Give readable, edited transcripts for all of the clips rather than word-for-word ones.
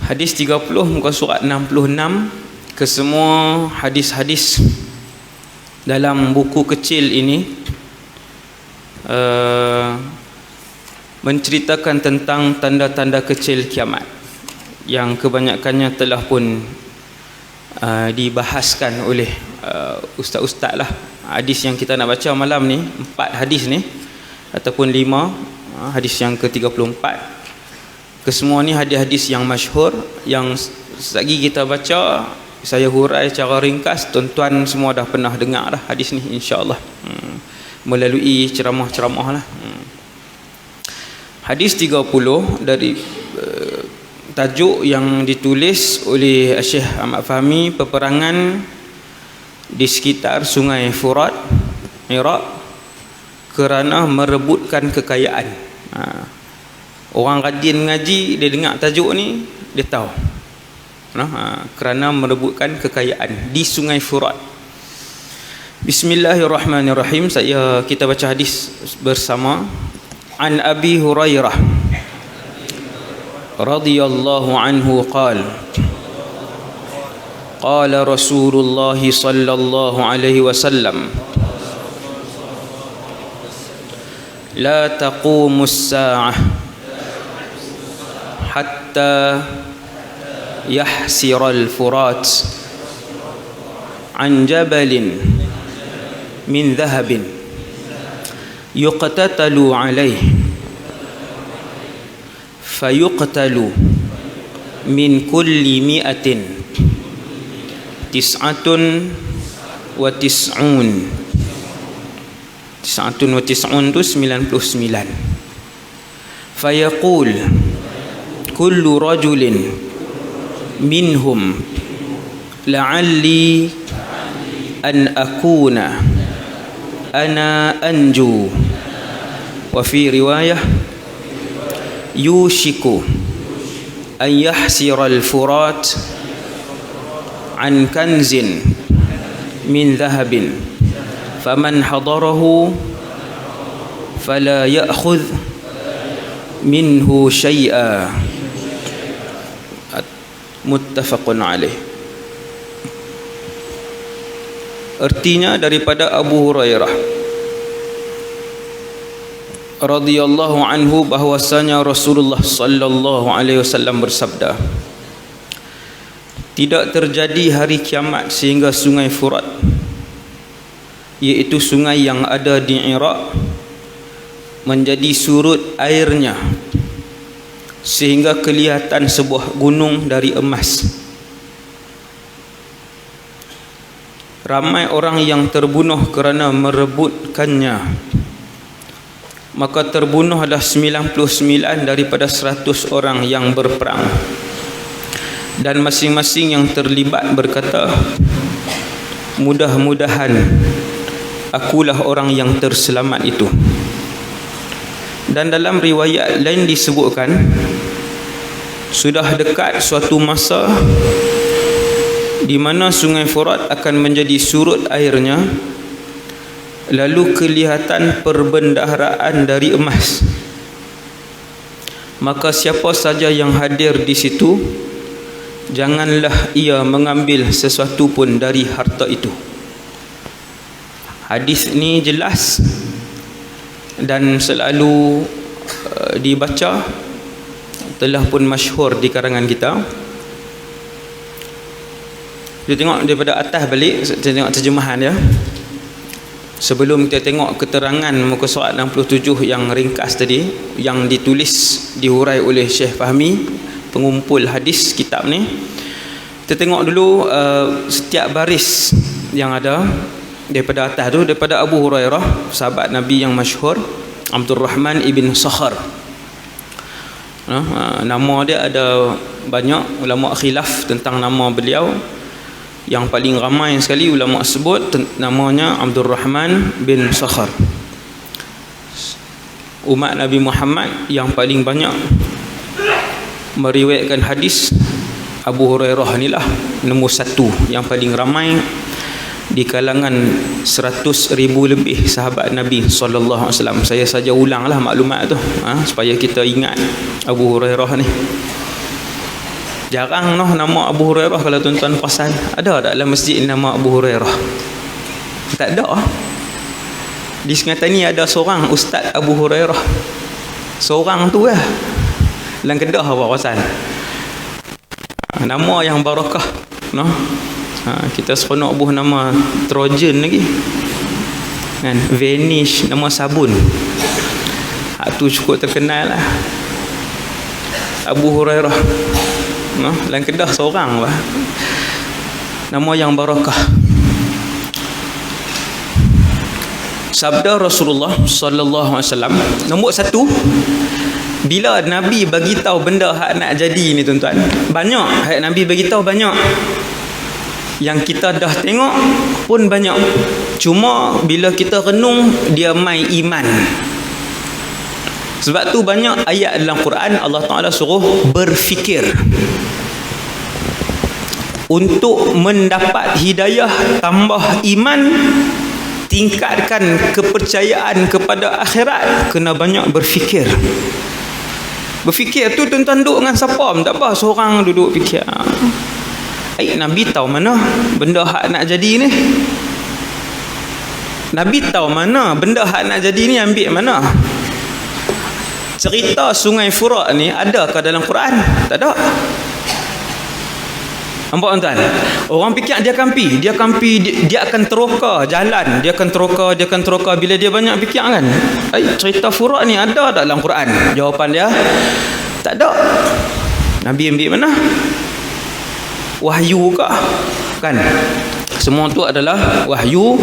Hadis 30 muka surat 66. Kesemua hadis-hadis dalam buku kecil ini menceritakan tentang tanda-tanda kecil kiamat yang kebanyakannya telah pun dibahaskan oleh ustaz-ustaz lah. Hadis yang kita nak baca malam ni 4 hadis ni ataupun 5 hadis yang ke-34. Kesemua ni hadis-hadis yang masyhur yang lagi kita baca, saya hurai secara ringkas. Tuan-tuan semua dah pernah dengar dah hadis ni insya-Allah melalui ceramah-ceramah lah. Hadis 30 dari tajuk yang ditulis oleh Syekh Ahmad Fahmi, peperangan di sekitar Sungai Furat, Iraq kerana merebutkan kekayaan. Orang rajin ngaji, dia dengar tajuk ni, dia tahu. Kerana merebutkan kekayaan di Sungai Furat. Bismillahirrahmanirrahim. Kita baca hadis bersama. An Abi Hurairah radhiyallahu anhu qala qala Rasulullah sallallahu alaihi wasallam la taqumus sa'ah hatta yahsiral furat an jabalin min dhahabin yuqtatalu alayhi fayuqtalu min kulli mi'atin tis'atun wa tis'un tu 99. Fayaqul kullu rajulin minhum la'alli an akuna ana anju, wa fi riwayah yushiku an yahsira al-furat an kanzin min dhahabin faman hadarahu fala ya'khudh minhu syai'a. Muttafaqun alaih. Artinya daripada Abu Hurairah radhiyallahu anhu bahwasanya Rasulullah sallallahu alaihi wasallam bersabda, tidak terjadi hari kiamat sehingga Sungai Furat, iaitu sungai yang ada di Iraq, menjadi surut airnya sehingga kelihatan sebuah gunung dari emas. Ramai orang yang terbunuh kerana merebutkannya, maka terbunuhlah 99 daripada 100 orang yang berperang, dan masing-masing yang terlibat berkata, mudah-mudahan akulah orang yang terselamat itu. Dan dalam riwayat lain disebutkan, sudah dekat suatu masa di mana Sungai Furat akan menjadi surut airnya, lalu kelihatan perbendaharaan dari emas. Maka siapa saja yang hadir di situ, janganlah ia mengambil sesuatu pun dari harta itu. Hadis ni jelas dan selalu dibaca, telah pun masyhur di karangan kita. Kita tengok daripada atas balik, kita tengok terjemahan dia sebelum kita tengok keterangan muka surat 67 yang ringkas tadi, yang ditulis dihurai oleh Syekh Fahmi, pengumpul hadis kitab ni. Kita tengok dulu setiap baris yang ada daripada atas tu, daripada Abu Hurairah, sahabat Nabi yang masyhur, Abdul Rahman ibn Sakhar. Nama dia ada banyak ulama khilaf tentang nama beliau. Yang paling ramai sekali ulama sebut namanya Abdul Rahman bin Sakhar. Umat Nabi Muhammad yang paling banyak meriwayatkan hadis, Abu Hurairah inilah nombor 1 yang paling ramai di kalangan 100,000 lebih sahabat Nabi sallallahu alaihi wasallam. Saya saja ulanglah maklumat tu supaya kita ingat Abu Hurairah ni. Jarang nama Abu Hurairah. Kalau tuan-tuan perasan, ada tak dalam masjid nama Abu Hurairah? Tak ada. Di Sungai Tani ada seorang Ustaz Abu Hurairah. Seorang tu lah. Dalam Kedah apa perasan? Nama yang barakah. Kita seronok buh nama Trojan lagi. Kan? Vanish, nama sabun. Tu cukup terkenal lah. Abu Hurairah. Dalam Kedah seorang lah. Nama yang barakah. Sabda Rasulullah sallallahu alaihi wasallam nombor 1, bila Nabi bagi tahu benda hak nak jadi ni tuan-tuan, banyak hak Nabi bagi tahu, banyak yang kita dah tengok pun banyak. Cuma bila kita renung, dia mai iman. Sebab tu banyak ayat dalam Quran Allah Ta'ala suruh berfikir. Untuk mendapat hidayah, tambah iman, tingkatkan kepercayaan kepada akhirat, kena banyak berfikir. Berfikir tu tuan-tuan duduk dengan siapa? Tak apa, seorang duduk fikir. Nabi tahu mana benda hak nak jadi ni? Nabi tahu mana benda hak nak jadi ni, ambil mana? Cerita Sungai Furat ni adakah dalam Quran? Tak ada. Nampak tuan-tuan? Orang fikir dia kampi, dia akan teroka jalan, dia akan teroka bila dia banyak fikir kan. Cerita Furat ni ada tak dalam Quran? Jawapan dia tak ada. Nabi ambil mana? Wahyu kah? Kan? Semua tu adalah wahyu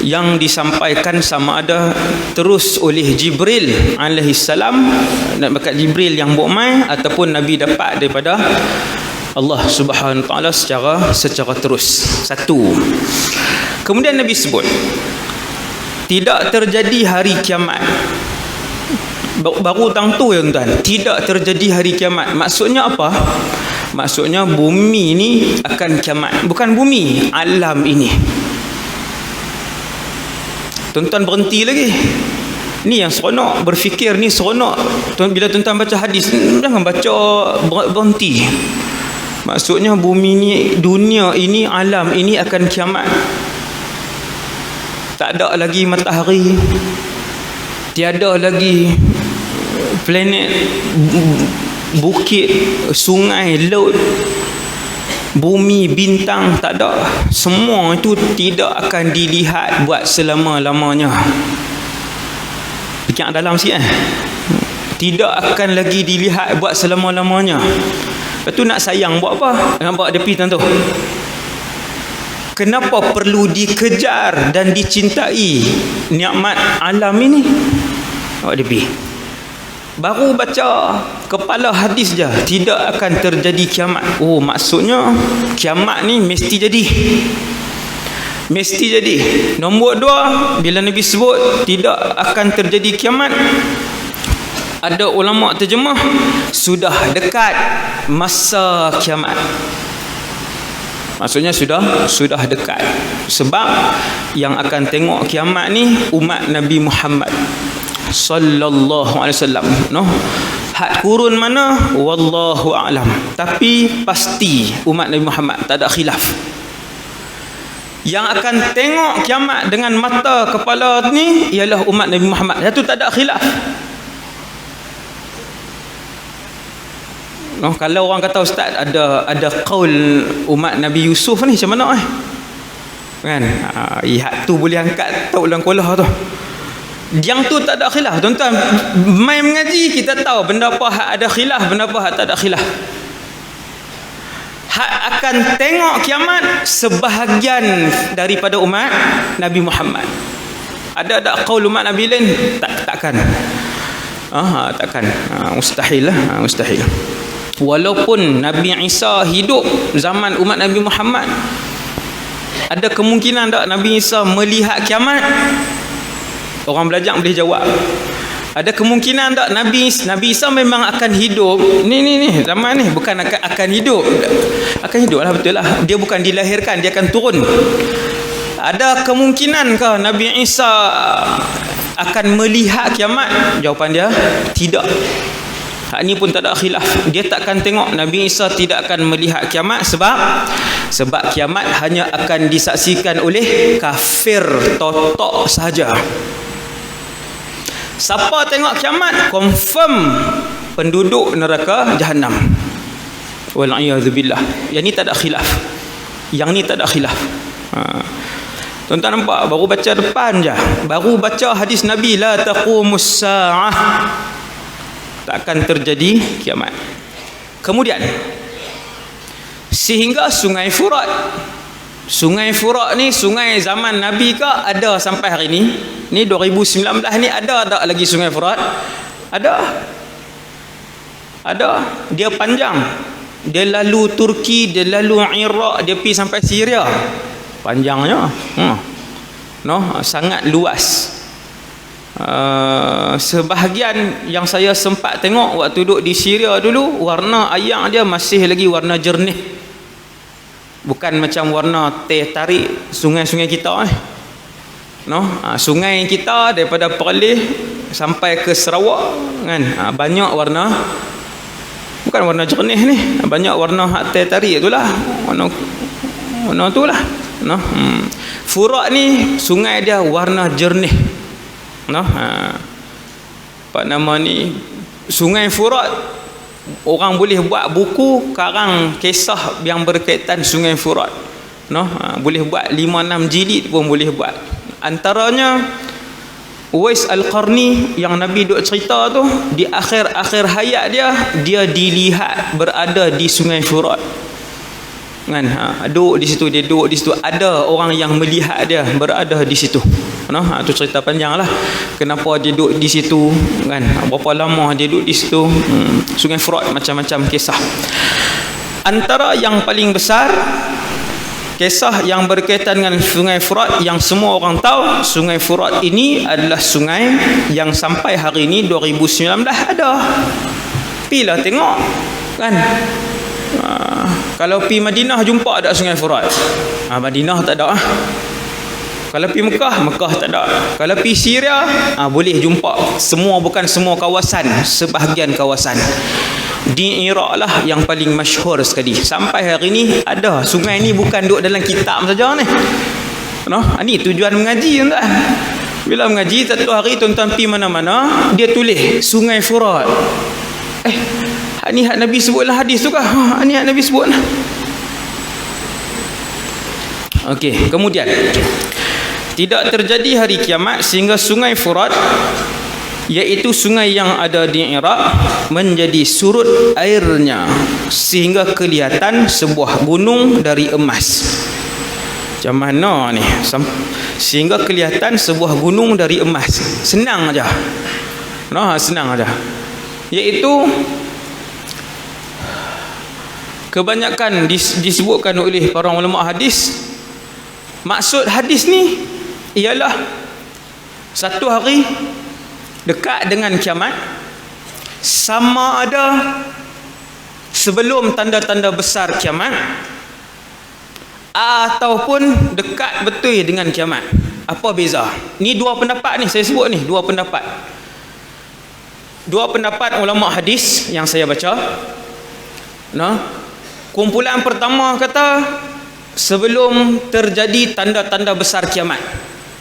yang disampaikan sama ada terus oleh Jibril alaihi salam, bakat Jibril yang buat mai, ataupun Nabi dapat daripada Allah Subhanahu Wa Taala secara terus. 1. Kemudian Nabi sebut tidak terjadi hari kiamat. Baru tang tu ya tuan, tidak terjadi hari kiamat. Maksudnya apa? Maksudnya bumi ni akan kiamat. Bukan bumi, alam ini. Tuan-tuan berhenti lagi. Ni yang seronok, berfikir ni seronok. Bila tuan-tuan baca hadis, jangan baca berhenti. Maksudnya bumi ni, dunia ini, alam ini akan kiamat. Tak ada lagi matahari, tiada lagi planet, bukit, sungai, laut, bumi, bintang, tak ada. Semua itu tidak akan dilihat buat selama-lamanya. Fikir dalam sikit tidak akan lagi dilihat buat selama-lamanya. Lepas tu nak sayang buat apa? Nampak depi tuan tu. Kenapa perlu dikejar dan dicintai nikmat alam ini? Nampak depi. Baru baca kepala hadis je, tidak akan terjadi kiamat. Oh, maksudnya kiamat ni mesti jadi. Mesti jadi. Nombor 2, bila Nabi sebut tidak akan terjadi kiamat, ada ulama terjemah sudah dekat masa kiamat. Maksudnya sudah dekat. Sebab yang akan tengok kiamat ni umat Nabi Muhammad sallallahu alaihi wasallam. Had kurun mana wallahu a'lam, tapi pasti umat Nabi Muhammad, tak ada khilaf. Yang akan tengok kiamat dengan mata kepala ni ialah umat Nabi Muhammad. Itu tak ada khilaf. Kalau orang kata ustaz ada qaul umat Nabi Yusuf ni macam mana kan? Ihak tu boleh angkat tahu dalam kulah tu. Yang tu tak ada khilaf. Tuan-tuan main mengaji, kita tahu benda apa hak ada khilaf, benda apa hak tak ada khilaf. Hak akan tengok kiamat sebahagian daripada umat Nabi Muhammad. Ada qaul umat Nabi lain? Takkan. Takkan. Mustahil lah. Mustahil. Walaupun Nabi Isa hidup zaman umat Nabi Muhammad, ada kemungkinan tak Nabi Isa melihat kiamat? Orang belajar boleh jawab. Ada kemungkinan tak Nabi Isa memang akan hidup ni zaman ni, bukan akan hidup. Akan hidup lah, betul lah. Dia bukan dilahirkan, dia akan turun. Ada kemungkinankah Nabi Isa akan melihat kiamat? Jawapan dia tidak. Hak ni pun tak ada khilaf. Dia takkan tengok. Nabi Isa tidak akan melihat kiamat sebab kiamat hanya akan disaksikan oleh kafir totok sahaja. Siapa tengok kiamat, confirm penduduk neraka Jahannam. Wal'iyadzubillah. Yang ni tak ada khilaf. Yang ni tak ada khilaf. Tuan-tuan nampak, baru baca depan je, baru baca hadis Nabi, la taqumus sa'ah, takkan terjadi kiamat. Kemudian sehingga sungai Furat ni sungai zaman Nabi ke ada sampai hari ni? Ni 2019 ni ada tak lagi sungai Furat? Ada. Dia panjang, dia lalu Turki, dia lalu Iraq, dia pergi sampai Syria. Panjangnya sangat luas. Sebahagian yang saya sempat tengok waktu duduk di Syria dulu, warna air dia masih lagi warna jernih, bukan macam warna teh tarik sungai-sungai kita sungai kita daripada Perlis sampai ke Sarawak kan, banyak warna, bukan warna jernih ni, banyak warna teh tarik itulah, warna itulah. Furat ni sungai dia warna jernih. Apa nama ni, sungai Furat, orang boleh buat buku karang kisah yang berkaitan sungai Furat. Boleh buat 5-6 jilid pun boleh buat. Antaranya Uwais Al-Qarni yang Nabi duk cerita tu, di akhir-akhir hayat dia dilihat berada di sungai Furat kan, duduk di situ, dia duduk di situ, ada orang yang melihat dia berada di situ. Tu cerita panjang lah kenapa dia duduk di situ kan, berapa lama dia duduk di situ. Sungai Furat macam-macam kisah. Antara yang paling besar kisah yang berkaitan dengan sungai Furat yang semua orang tahu, sungai Furat ini adalah sungai yang sampai hari ini 2019 ada. Pilah tengok kan. Kalau pergi Madinah jumpa ada sungai Furat. Madinah tak ada. Kalau pergi Mekah tak ada. Kalau pergi Syria boleh jumpa. Semua, bukan semua kawasan, sebahagian kawasan. Di Iraq lah yang paling masyhur sekali. Sampai hari ni ada. Sungai ni bukan duduk dalam kitab saja ni. Ni tujuan mengaji tuan. Bila mengaji satu hari tuan-tuan pergi mana-mana, dia tulis sungai Furat. Ni hak Nabi sebutlah hadis tu kah? Ni hak Nabi sebut. Okey, kemudian tidak terjadi hari kiamat sehingga sungai Furat, iaitu sungai yang ada di Iraq, menjadi surut airnya sehingga kelihatan sebuah gunung dari emas. Macam mana ni? Sehingga kelihatan sebuah gunung dari emas. Senang aja. Senang aja. Iaitu kebanyakan disebutkan oleh para ulama hadis, maksud hadis ni ialah satu hari dekat dengan kiamat, sama ada sebelum tanda-tanda besar kiamat ataupun dekat betul dengan kiamat. Apa beza? Ni dua pendapat ni saya sebut ni, dua pendapat ulama hadis yang saya baca. Kumpulan pertama kata sebelum terjadi tanda-tanda besar kiamat.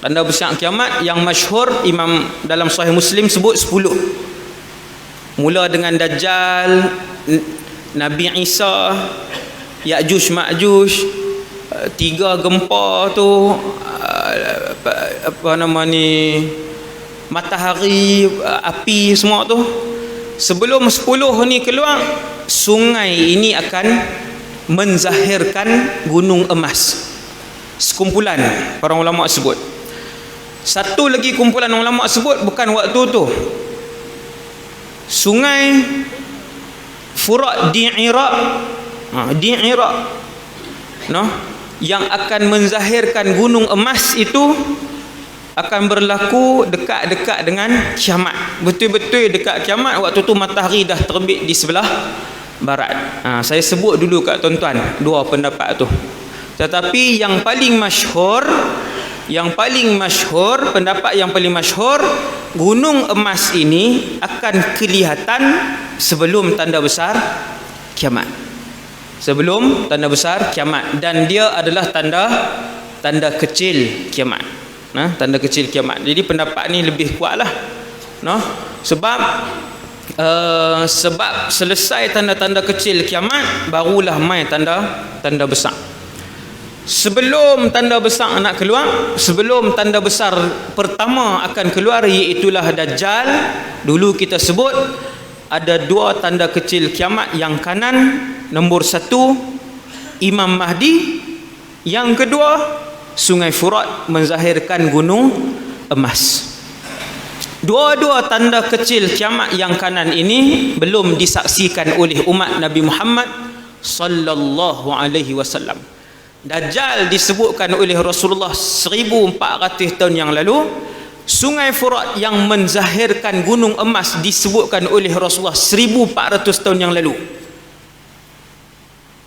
Tanda besar kiamat yang masyhur Imam dalam Sahih Muslim sebut 10. Mula dengan Dajjal, Nabi Isa, Ya'juj Ma'juj, 3 gempa tu, apa nama ni, matahari, api, semua tu. Sebelum 10 ni keluar, sungai ini akan menzahirkan gunung emas. Sekumpulan para ulama sebut. Satu lagi kumpulan ulama sebut bukan waktu tu. Sungai Furat di Iraq, yang akan menzahirkan gunung emas itu akan berlaku dekat-dekat dengan kiamat. Betul-betul dekat kiamat. Waktu tu matahari dah terbit di sebelah barat. Saya sebut dulu kat tuan-tuan dua pendapat tu. Tetapi yang paling masyhur, pendapat yang paling masyhur, gunung emas ini akan kelihatan sebelum tanda besar kiamat. Sebelum tanda besar kiamat, dan dia adalah tanda kecil kiamat. Tanda kecil kiamat. Jadi pendapat ni lebih kuatlah. Sebab selesai tanda-tanda kecil kiamat, barulah mai tanda besar. Sebelum tanda besar nak keluar, sebelum tanda besar pertama akan keluar, iaitulah Dajjal. Dulu kita sebut ada 2 tanda kecil kiamat. Yang kanan, nombor 1 Imam Mahdi, yang kedua Sungai Furat menzahirkan gunung emas. Dua-dua tanda kecil kiamat yang kanan ini belum disaksikan oleh umat Nabi Muhammad sallallahu alaihi wasallam. Dajjal disebutkan oleh Rasulullah 1400 tahun yang lalu. Sungai Furat yang menzahirkan gunung emas disebutkan oleh Rasulullah 1400 tahun yang lalu.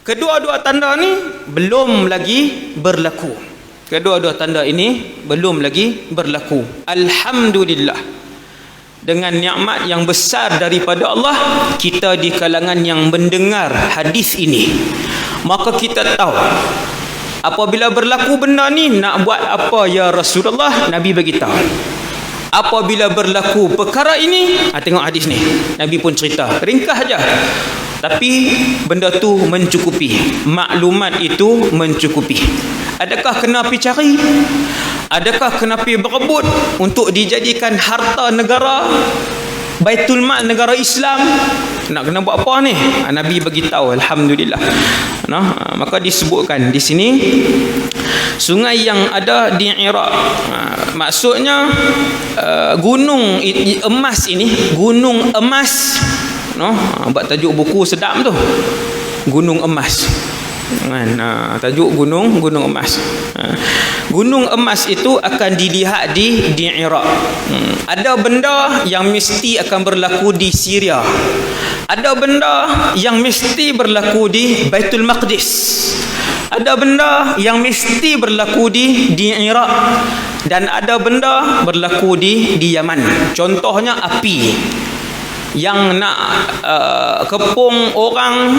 Kedua-dua tanda ni belum lagi berlaku. Kedua-dua tanda ini belum lagi berlaku. Alhamdulillah, dengan nikmat yang besar daripada Allah, kita di kalangan yang mendengar hadis ini, maka kita tahu apabila berlaku benda ni nak buat apa ya Rasulullah. Nabi bagi tahu. Apabila berlaku perkara ini, tengok hadis ni, Nabi pun cerita ringkas aja, tapi benda tu mencukupi, maklumat itu mencukupi. Adakah kena pergi cari? Adakah kena pergi berebut untuk dijadikan harta negara, Baitul Mal negara Islam? Nak kena buat apa ni? Nabi bagi tahu, alhamdulillah. Maka disebutkan di sini sungai yang ada di Iraq. Maksudnya gunung emas ini, gunung emas. Buat tajuk buku sedap tu, Gunung Emas. Tajuk gunung emas. Gunung emas itu akan dilihat di Iraq. Ada benda yang mesti akan berlaku di Syria. Ada benda yang mesti berlaku di Baitul Maqdis. Ada benda yang mesti berlaku di Iraq, dan ada benda berlaku di Yaman. Contohnya api yang nak kepung orang,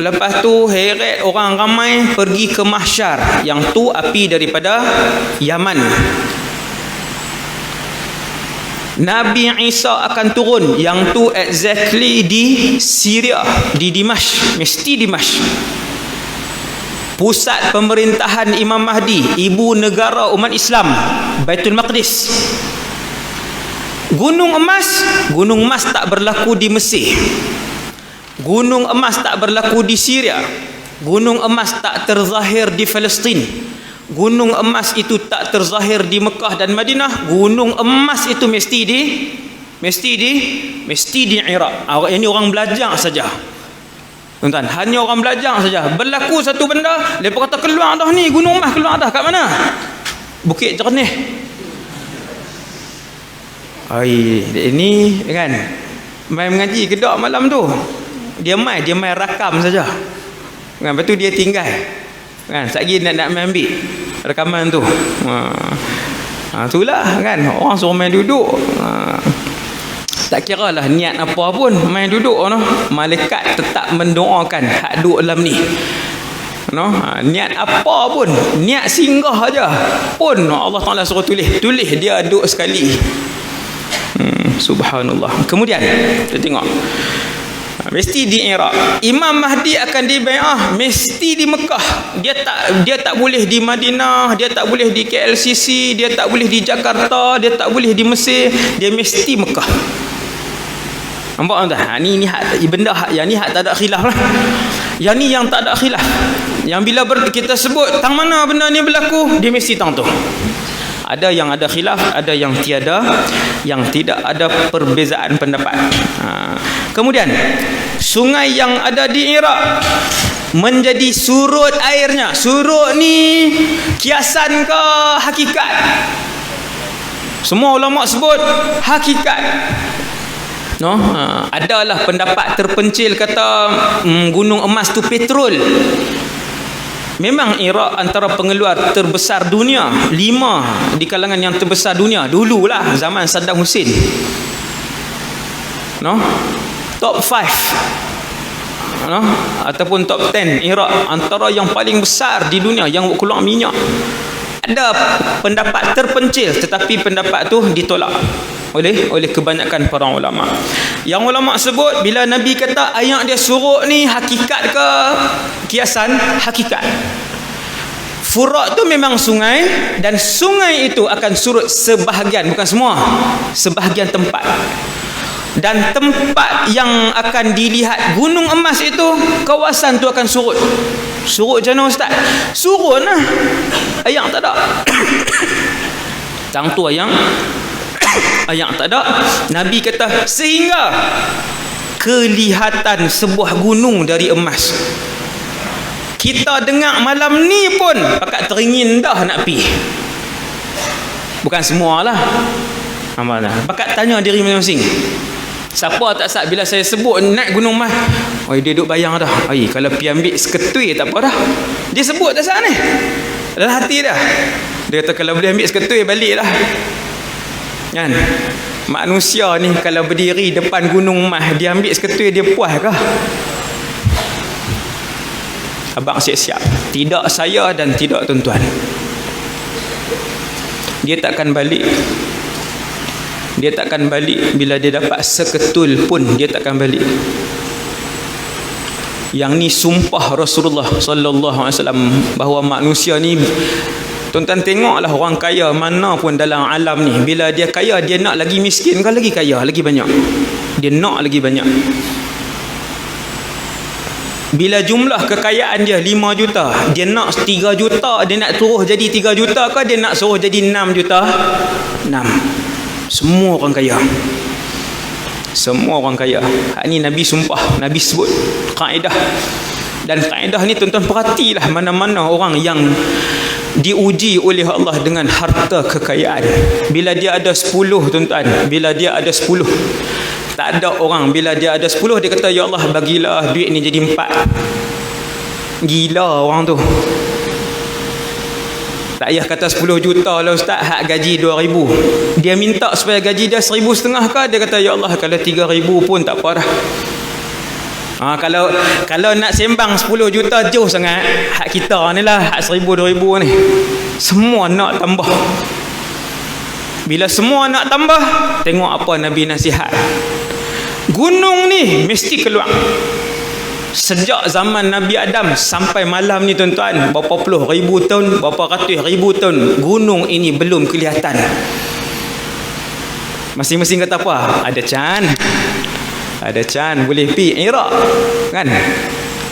lepas tu heret orang ramai pergi ke mahsyar. Yang tu api daripada Yaman. Nabi Isa akan turun, yang tu exactly di Syria, di Dimashq, mesti Dimashq. Pusat pemerintahan Imam Mahdi, ibu negara umat Islam, Baitul Maqdis. Gunung emas tak berlaku di Mesir. Gunung emas tak berlaku di Syria. Gunung emas tak terzahir di Palestin. Gunung emas itu tak terzahir di Mekah dan Madinah. Gunung emas itu mesti di Iraq. Ini orang belajar saja. Tuan-tuan, hanya orang belajar saja. Berlaku satu benda, mereka kata keluar dah ni, gunung emas keluar dah. Kat mana? Bukit Jernih. Ini kan main mengaji kedok malam tu. Dia main rakam saja. Kan, lepas tu dia tinggal. Kan, sekali nak main ambil rakaman tu. Itulah kan, orang suruh main duduk. Tak kira lah niat apa pun, main duduk malaikat tetap mendoakan hak duduk dalam ni. Niat apa pun, niat singgah aja pun Allah Taala suruh tulis dia duduk sekali. Subhanallah. Kemudian kita tengok, mesti di Iraq. Imam Mahdi akan dibai'ah mesti di Mekah. Dia tak boleh di Madinah, dia tak boleh di KLCC, dia tak boleh di Jakarta, dia tak boleh di Mesir, dia mesti Mekah. Nampak tak? Ni hak benda hak yang ni hak tak ada khilaf lah. Yang ni yang tak ada khilaf. Yang bila kita sebut tang mana benda ni berlaku, dia mesti tang tu. Ada yang ada khilaf, ada yang tiada, yang tidak ada perbezaan pendapat. Kemudian sungai yang ada di Iraq menjadi surut airnya. Surut ni kiasan ke hakikat? Semua ulama sebut hakikat. Adalah pendapat terpencil kata gunung emas tu petrol. Memang Iraq antara pengeluar terbesar dunia, 5 di kalangan yang terbesar dunia dululah zaman Saddam Hussein. no, top 5, no, ataupun top 10 Iraq, antara yang paling besar di dunia yang keluar minyak. Ada pendapat terpencil, tetapi pendapat tu ditolak oleh kebanyakan para ulama. Yang ulama sebut bila Nabi kata ayat dia surut ni hakikat ke kiasan? Hakikat. Furat tu memang sungai, dan sungai itu akan surut sebahagian, bukan semua, sebahagian tempat. Dan tempat yang akan dilihat gunung emas itu, kawasan tu akan surut. Surut macam mana Ustaz? Surut lah, ayat tak ada. Tang tu ayat tak ada. Nabi kata sehingga kelihatan sebuah gunung dari emas. Kita dengar malam ni pun pakat teringin dah nak pi. Bukan semualah. Pakat tanya diri masing-masing. Siapa tak sat bila saya sebut naik gunung Mas, oi dia duk bayang dah. Ai kalau pi ambil seketui tak apa dah. Dia sebut tak sat ni. Dalam hati dah. Dia kata kalau boleh ambil seketui balik dah. Kan? Manusia ni kalau berdiri depan gunung Mas, dia ambil seketui dia puas kah? Abang siap-siap. Tidak saya dan tidak tuan-tuan. Dia takkan balik. Dia takkan balik bila dia dapat seketul pun, dia takkan balik. Yang ni sumpah Rasulullah sallallahu alaihi wasallam bahawa manusia ni, tuan-tuan tengoklah orang kaya mana pun dalam alam ni, bila dia kaya dia nak lagi miskin, bukan lagi kaya, lagi banyak. Dia nak lagi banyak. Bila jumlah kekayaan dia 5 juta, dia nak 3 juta, dia nak suruh jadi 3 juta ke dia nak suruh jadi 6 juta? 6. Semua orang kaya. Semua orang kaya. Hak ni Nabi sumpah, Nabi sebut kaedah. Dan kaedah ni tuan-tuan perhatilah, mana-mana orang yang diuji oleh Allah dengan harta kekayaan. Bila dia ada 10 tuan-tuan, bila dia ada 10, tak ada orang bila dia ada 10 dia kata ya Allah bagilah duit ni jadi 4. Gila orang tu. Tak payah kata 10 juta lah Ustaz, hak gaji 2,000. Dia minta supaya gaji dia 1,500 ke, dia kata ya Allah kalau 3,000 pun tak apa dah. Kalau nak sembang 10 juta jauh sangat. Hak kita ni lah, hak 1,000 2,000 ni. Semua nak tambah. Bila semua nak tambah, tengok apa Nabi nasihat. Gunung ni mesti keluar. Sejak zaman Nabi Adam sampai malam ni tuan-tuan, berapa puluh ribu tahun, berapa ratus ribu tahun, gunung ini belum kelihatan. Masing-masing kata apa? Ada can. Ada can, boleh pi Iraq. Kan?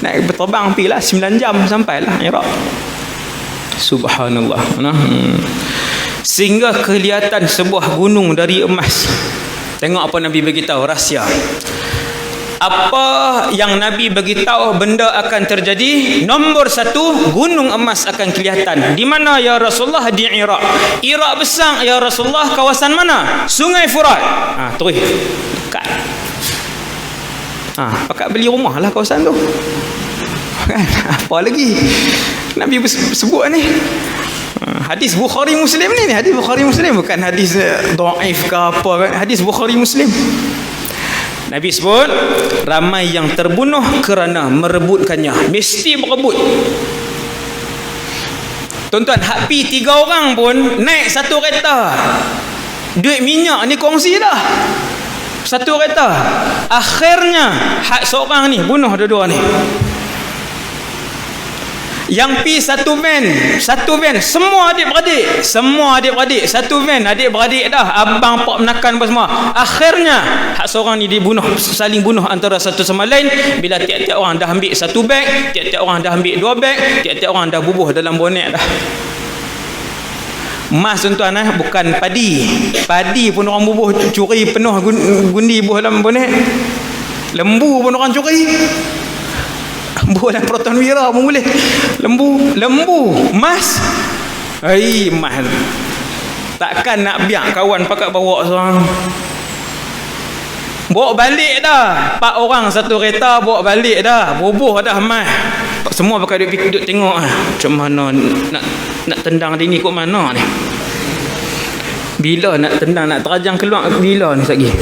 Naik berterbang pi lah 9 jam sampailah Iraq. Subhanallah. Sehingga kelihatan sebuah gunung dari emas. Tengok apa Nabi beritahu, rahsia. Apa yang Nabi beritahu benda akan terjadi? Nombor 1, gunung emas akan kelihatan. Di mana ya Rasulullah? Di Iraq. Iraq besar ya Rasulullah, kawasan mana? Sungai Furat. Terus dekat. Pakat beli rumah lah kawasan tu. Kan? Apa lagi Nabi sebut ni? Hadis Bukhari Muslim ni, hadis Bukhari Muslim, bukan hadis dhaif ke apa kan? Hadis Bukhari Muslim. Nabi sebut ramai yang terbunuh kerana merebutkannya. Mesti berebut. Tuan-tuan, hak pi 3 orang pun naik satu kereta. Duit minyak ni kongsi dah. Satu kereta. Akhirnya hak seorang ni bunuh dua-dua ni. Yang pi satu van, semua adik-beradik, satu van adik-beradik dah, abang pak menakan apa semua. Akhirnya hak seorang ni dibunuh, saling bunuh antara satu sama lain. Bila tiap-tiap orang dah ambil satu beg, tiap-tiap orang dah ambil 2 beg, tiap-tiap orang dah bubuh dalam bonet dah. Emas tuan-tuan, bukan padi pun orang bubuh curi penuh gundi buah dalam bonet. Lembu pun orang curi. Buah dan proton wira pun boleh. Lembu emas. Emas takkan nak biar kawan pakat bawa seorang. Bawa balik dah 4 orang satu kereta, bawa balik dah, bubuh dah emas. Semua pakai duduk tengok macam mana nak tendang dia ni kok mana ni. Bila nak tendang, nak terajang keluar bila ni lagi.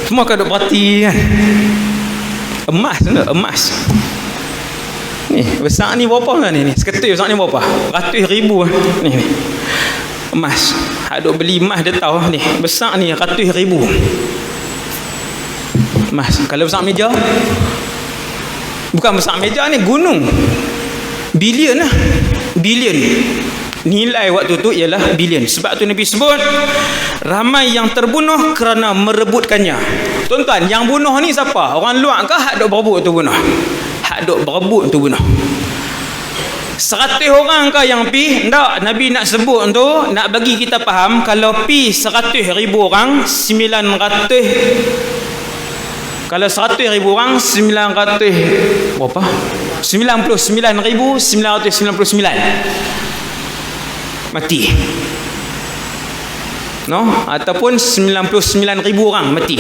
Semua kau duk parti kan. Emas tu, emas. Ni besar ni berapa kan ni? Seketul besar ni berapa? Ratus ribu ni. Emas. Hak duk beli emas dia tahu ni. Besar ni ratus ribu. Emas. Kalau besar meja, bukan besar meja ni, gunung. Bilion lah. Bilion. Nilai waktu tu ialah bilion. Sebab tu Nabi sebut ramai yang terbunuh kerana merebutkannya. Tuan-tuan, yang bunuh ni siapa? Orang luar ke hak duk berebut tu bunuh? Hak duk berebut tu bunuh. 100 orang ke yang pi? Tak, Nabi nak sebut tu, nak bagi kita faham, kalau pi 100,000 orang, 900, kalau 100,000 orang 900 berapa? 99,999 mati. No, ataupun 99,000 orang mati.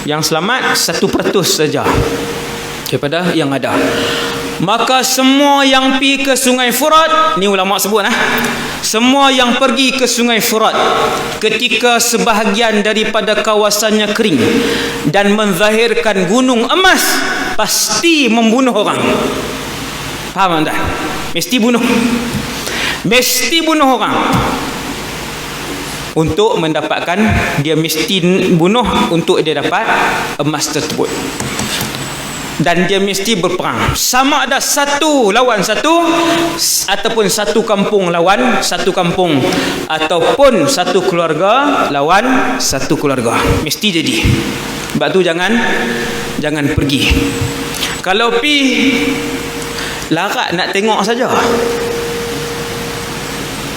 Yang selamat 1% saja daripada yang ada. Maka semua yang pergi ke Sungai Furat, ni ulama sebut semua yang pergi ke Sungai Furat ketika sebahagian daripada kawasannya kering dan menzahirkan gunung emas, pasti membunuh orang. Faham tak? Mesti bunuh. Mesti bunuh orang. Untuk mendapatkan, dia mesti bunuh untuk dia dapat emas tersebut. Dan dia mesti berperang. Sama ada satu lawan satu, ataupun satu kampung lawan satu kampung, ataupun satu keluarga lawan satu keluarga. Mesti jadi. Sebab tu jangan pergi. Kalau pergi larat nak tengok saja.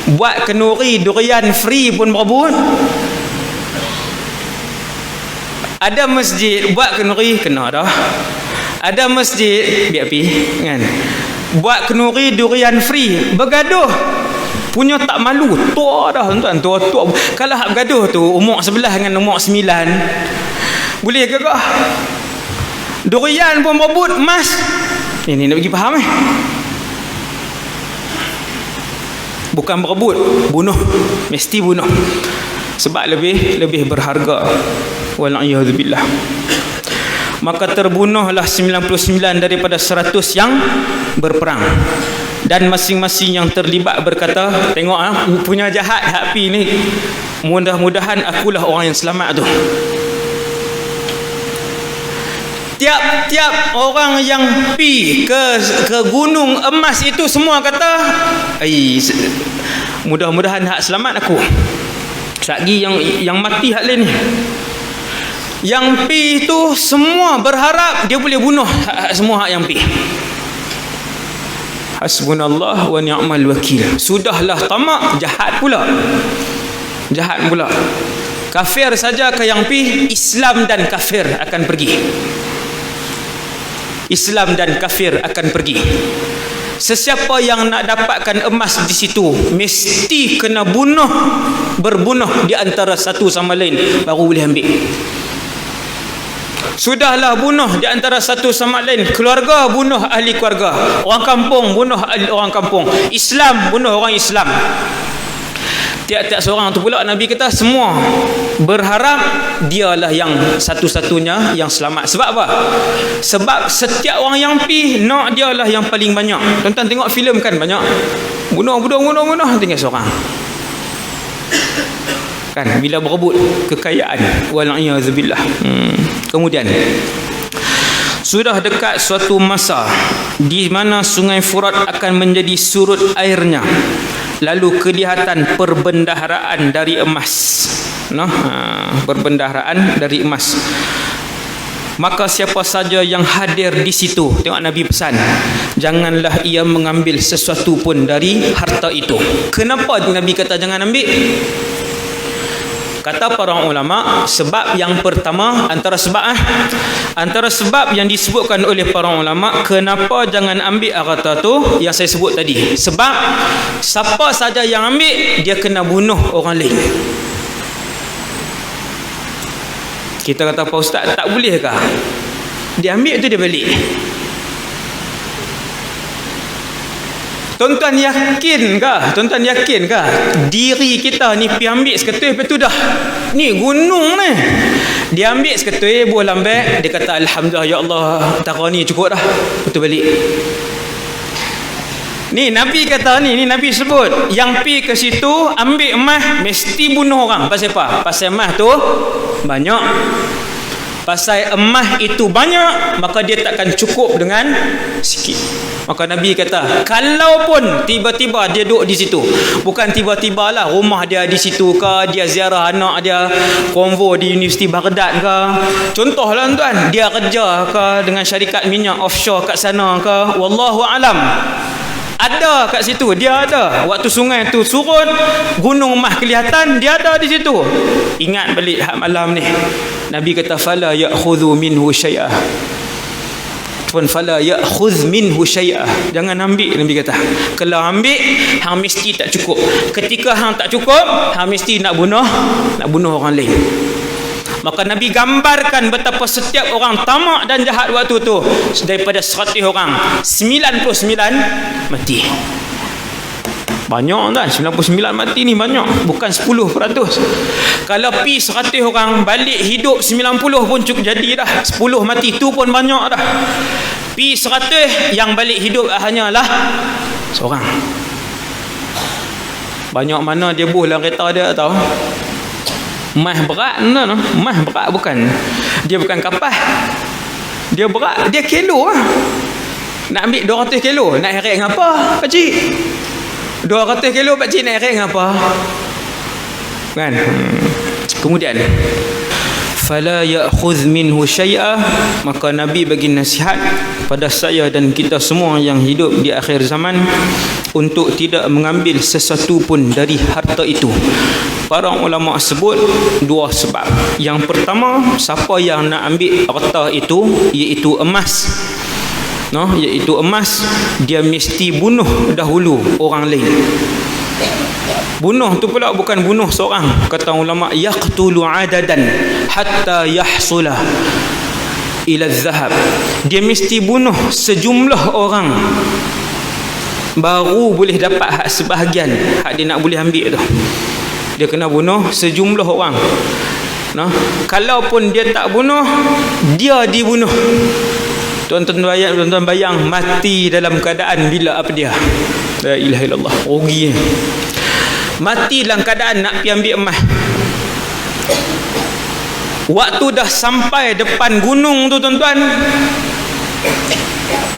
Buat kenduri durian free pun berebut. Ada masjid buat kenduri kena dah. Ada masjid biar pi kan. Buat kenduri durian free bergaduh. Punya tak malu, tua dah tuan, tua. Kalau hak bergaduh tu umur 11 dengan umur 9. Boleh ke kah? Durian pun berebut emas. Ini nak bagi faham bukan berebut, bunuh. Mesti bunuh. Sebab lebih berharga. Wal'iyadzubillah. Maka terbunuhlah 99 daripada 100 yang berperang. Dan masing-masing yang terlibat berkata, tengok punya jahat hapi ni. Mudah-mudahan akulah orang yang selamat tu. Tiap-tiap orang yang pi ke gunung emas itu semua kata, mudah-mudahan hak selamat aku. Lagi yang mati hak lain ni. Yang pi itu semua berharap dia boleh bunuh semua hak yang pi. Hasbunallah wa ni'mal wakil. Sudahlah tamak, jahat pula. Kafir saja ke yang pi, Islam dan kafir akan pergi. Islam dan kafir akan pergi. Sesiapa yang nak dapatkan emas di situ mesti kena berbunuh di antara satu sama lain baru boleh ambil. Sudahlah bunuh di antara satu sama lain. Keluarga bunuh ahli keluarga, orang kampung bunuh ahli orang kampung, Islam bunuh orang Islam. Tiap-tiap seorang tu pula Nabi kata semua berharap dialah yang satu-satunya yang selamat. Sebab apa? Sebab setiap orang yang pi nak dialah yang paling banyak. Tuan-tuan tengok filem kan banyak bunuh tinggal seorang. Kan bila berebut kekayaan. Wal'iyadzubillah. Kemudian sudah dekat suatu masa di mana Sungai Furat akan menjadi surut airnya. Lalu kelihatan perbendaharaan dari emas. Perbendaharaan dari emas. Maka siapa saja yang hadir di situ, tengok Nabi pesan, janganlah ia mengambil sesuatu pun dari harta itu. Kenapa Nabi kata jangan ambil? Kata para ulama, sebab yang pertama, antara sebab yang disebutkan oleh para ulama kenapa jangan ambil harta tu yang saya sebut tadi. Sebab siapa saja yang ambil dia kena bunuh orang lain. Kita kata, Pak Ustaz, tak bolehkah dia ambil tu dia balik? Tuan-tuan yakin ke? Tuan-tuan yakin ke? Diri kita ni pergi ambil seketui, lepas tu dah. Ni gunung ni. Dia ambil seketui, buah lambat. Dia kata, Alhamdulillah, ya Allah, tara ni cukup dah. Lepas tu balik. Ni Nabi kata ni Nabi sebut. Yang pi ke situ, ambil emas, mesti bunuh orang. Pasal apa? Pasal emas tu banyak. Pasal emas itu banyak, maka dia takkan cukup dengan sikit. Maka Nabi kata, kalau pun tiba-tiba dia duduk di situ, bukan tiba-tiba lah rumah dia di situ ke, dia ziarah anak dia konvo di Universiti Baghdad ke, contohlah tuan, dia kerja ke dengan syarikat minyak offshore kat sana ke, wallahu alam, ada kat situ, dia ada. Waktu sungai tu surut, gunung emas kelihatan, dia ada di situ. Ingat balik hak malam ni. Nabi kata, fala ya'khudhu minhu syai'ah. Fala ya'khudh minhu syai'ah. Jangan ambil, Nabi kata. Kalau ambil, hang mesti tak cukup. Ketika hang tak cukup, hang mesti nak bunuh orang lain. Maka Nabi gambarkan betapa setiap orang tamak dan jahat waktu tu. Daripada 100 orang, 99 mati. Banyak kan? 99 mati ni banyak. Bukan 10%. Kalau pi 100 orang, balik hidup 90 pun cukup jadi dah. 10 mati tu pun banyak dah. Pi 100, yang balik hidup hanyalah seorang. Banyak mana dia buh dalam kereta dia tahu. Mah berat no. Mah berat bukan. Dia bukan kapas. Dia berat, dia kilo lah. Nak ambil 200 kilo, nak heret ngapa pakcik? 200 kilo pakcik nak heret ngapa? Kan? Kemudian fala ya'khudh minhu syai'ah, maka Nabi bagi nasihat pada saya dan kita semua yang hidup di akhir zaman untuk tidak mengambil sesuatu pun dari harta itu. Para ulama sebut 2 sebab. Yang pertama, siapa yang nak ambil harta itu, iaitu emas, iaitu emas, dia mesti bunuh dahulu orang lain. Bunuh tu pula bukan bunuh seorang, kata ulama, yaqtulu adadan hatta yahsula ila zahab. Dia mesti bunuh sejumlah orang baru boleh dapat hak sebahagian hak dia nak boleh ambil tu. Dia kena bunuh sejumlah orang. Kalaupun dia tak bunuh, dia dibunuh. Tuan-tuan bayang mati dalam keadaan bila apa dia? La ilaha illallah. Rugi. Mati dalam keadaan nak pergi ambil emas. Waktu dah sampai depan gunung tu tuan-tuan,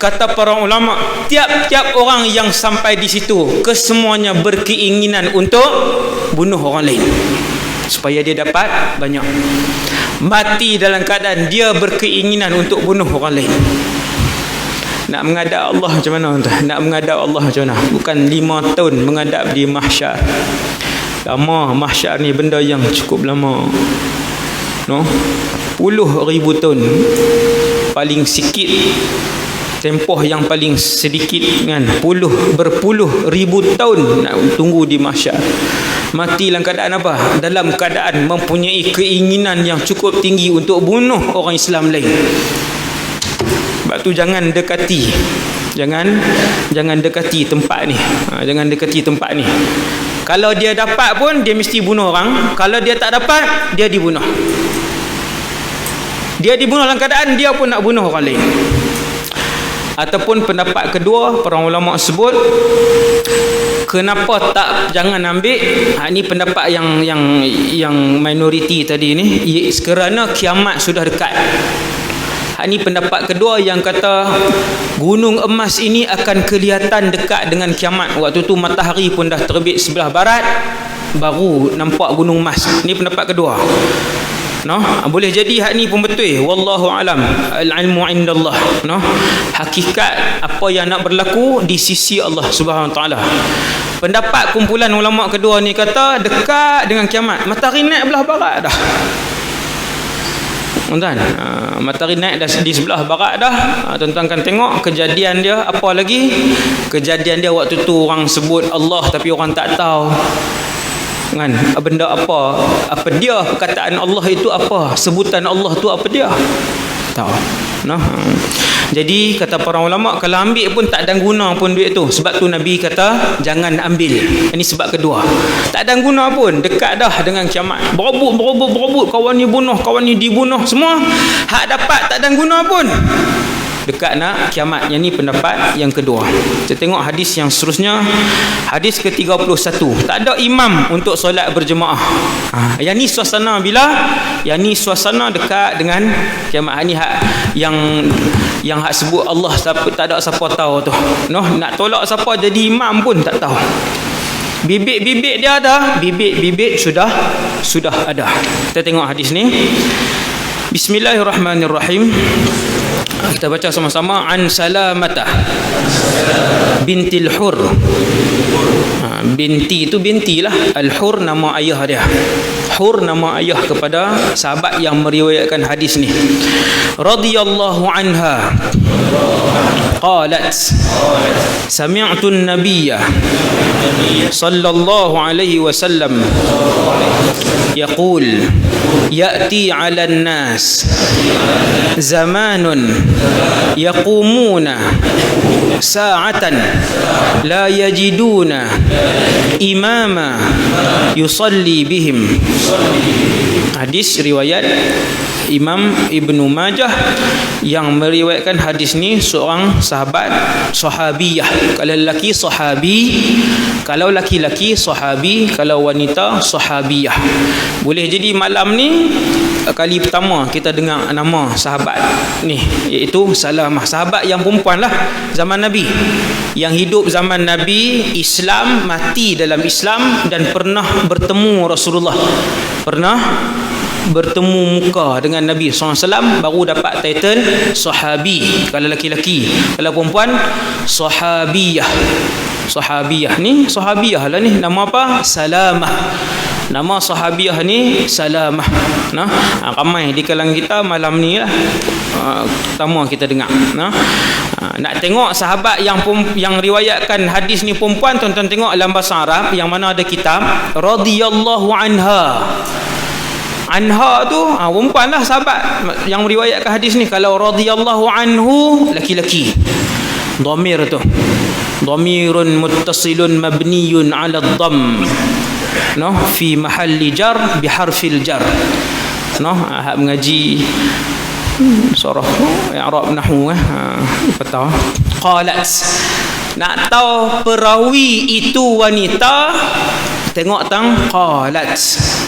kata para ulama, tiap-tiap orang yang sampai di situ kesemuanya berkeinginan untuk bunuh orang lain supaya dia dapat banyak. Mati dalam keadaan dia berkeinginan untuk bunuh orang lain. Nak menghadap Allah macam mana tuan? Nak menghadap Allah macam mana? Bukan 5 tahun menghadap di mahsyar. Lama mahsyar ni benda yang cukup lama. 10,000 tahun paling sikit, tempoh yang paling sedikit kan, berpuluh ribu tahun nak tunggu di mahsyar. Mati dalam keadaan apa? Dalam keadaan mempunyai keinginan yang cukup tinggi untuk bunuh orang Islam lain. Sebab tu jangan dekati. Jangan dekati tempat ni. Jangan dekati tempat ni. Kalau dia dapat pun dia mesti bunuh orang. Kalau dia tak dapat, dia dibunuh. Dia dibunuh dalam keadaan dia pun nak bunuh orang lain. Ataupun pendapat kedua, para ulama sebut, kenapa tak jangan ambil? Ini pendapat yang minoriti tadi ni, kerana kiamat sudah dekat. Ini pendapat kedua yang kata gunung emas ini akan kelihatan dekat dengan kiamat. Waktu tu matahari pun dah terbit sebelah barat, baru nampak gunung emas. Ini pendapat kedua. Boleh jadi hak ni pun betul. Wallahu alam. Al-ilmu indallah. Hakikat apa yang nak berlaku di sisi Allah Subhanahu Wa Taala. Pendapat kumpulan ulama kedua ni kata dekat dengan kiamat. Matahari naik belah barat dah. Tuan-tuan, matahari naik dah di sebelah barat dah. Tuan-tuan kan tengok kejadian dia. Apa lagi? Kejadian dia waktu tu orang sebut Allah tapi orang tak tahu kan benda apa dia, perkataan Allah itu apa, sebutan Allah tu apa dia, tahu. Noh. Jadi kata para ulama, kalau ambil pun tak ada guna pun duit tu. Sebab tu Nabi kata jangan ambil. Ini sebab kedua. Tak ada guna pun, dekat dah dengan kiamat. Berebut, kawan ni bunuh, kawan ni dibunuh, semua hak dapat tak ada guna pun. Dekat nak kiamat. Yang ni pendapat yang kedua. Kita tengok hadis yang seterusnya. Hadis ke-31. Tak ada imam untuk solat berjemaah. Yang ni suasana bila? Yang ni suasana dekat dengan kiamat. Ini hak yang hak sebut Allah, tak ada siapa tahu tu. Noh, nak tolak siapa jadi imam pun tak tahu. Bibit-bibit dia ada, bibit-bibit sudah ada. Kita tengok hadis ni. Bismillahirrahmanirrahim. Kita baca sama-sama. An Salamata bintil Hur. Binti itu binti lah. Al-Hur nama ayah dia. Hur nama ayah kepada sahabat yang meriwayatkan hadis ni. Radhiyallahu anha qalat sami'tu an-nabiyya sallallahu alaihi wasallam yaqul ya'ti 'ala an-nas zamanun yaqumuna sa'atan la yajiduna imama yusalli bihim. Hadis riwayat Imam Ibnu Majah. Yang meriwayatkan hadis ni seorang sahabat sahabiyah. Kalau lelaki sahabi, kalau laki-laki sahabi, kalau wanita sahabiyah. Boleh jadi malam ni kali pertama kita dengar nama sahabat ni, iaitu Salamah. Sahabat yang perempuan lah, zaman Nabi, yang hidup zaman Nabi, Islam, mati dalam Islam, dan pernah bertemu Rasulullah, pernah bertemu muka dengan Nabi SAW, baru dapat title sahabi kalau laki-laki. Kalau perempuan sahabiyah. Sahabiyah ni, sahabiyah lah ni, nama apa? Salamah. Nama sahabiyah ni Salamah. Nah, ramai di kalangan kita malam ni lah pertama kita dengar. Nah, nak tengok sahabat yang riwayatkan hadis ni perempuan, tuan-tuan tengok dalam bahasa Arab yang mana ada kitab radhiyallahu anha. Anha tu perempuan lah sahabat yang meriwayatkan hadis ni. Kalau radhiyallahu anhu laki-laki, dhamir tu dhamirun muttasilun mabniyun ala dhamm, noh, fi mahalli jar biharfil jar. Noh, hak mengaji surah i'rab nahwu apa qalat. Nak tahu perawi itu wanita, tengok tang qalat.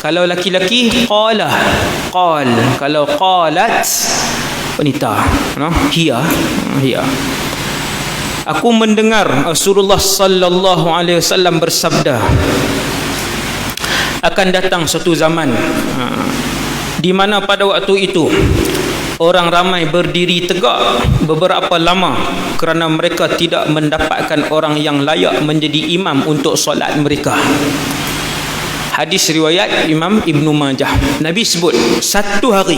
Kalau laki-laki qala, qal. Kalau qalat wanita, no, hiya. Aku mendengar Rasulullah sallallahu alaihi wasallam bersabda, akan datang suatu zaman di mana pada waktu itu orang ramai berdiri tegak beberapa lama kerana mereka tidak mendapatkan orang yang layak menjadi imam untuk solat mereka. Hadis riwayat Imam Ibnu Majah. Nabi sebut, satu hari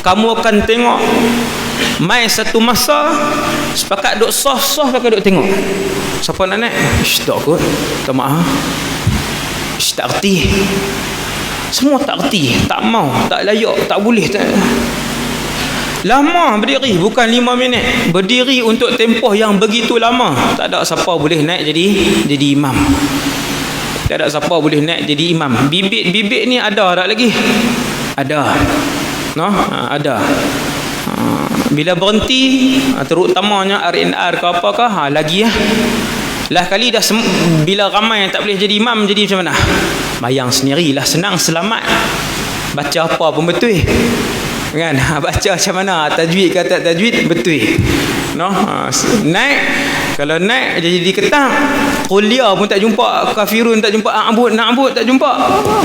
kamu akan tengok mai satu masa sepakat duk soh-soh pakai duk tengok. Siapa nak naik? Tak kot. Tak maaf. Tak erti. Semua tak erti, tak mau, tak layak, tak boleh, tak. Lama berdiri, bukan 5 minit. Berdiri untuk tempoh yang begitu lama. Tak ada siapa boleh naik jadi imam. Tak ada siapa boleh naik jadi imam. Bibit-bibit ni ada tak lagi? Ada. No? Ada. Bila berhenti, terutamanya RNR ke apakah, lagi lah. Lah kali dah bila ramai yang tak boleh jadi imam, jadi macam mana? Bayang sendirilah, senang, selamat. Baca apa pun betul. Kan? Baca macam mana, tajwid ke tak tajwid, betul. No? Naik, kalau naik jadi diketak, kuliah pun tak jumpa, kafirun tak jumpa, na'bud tak jumpa,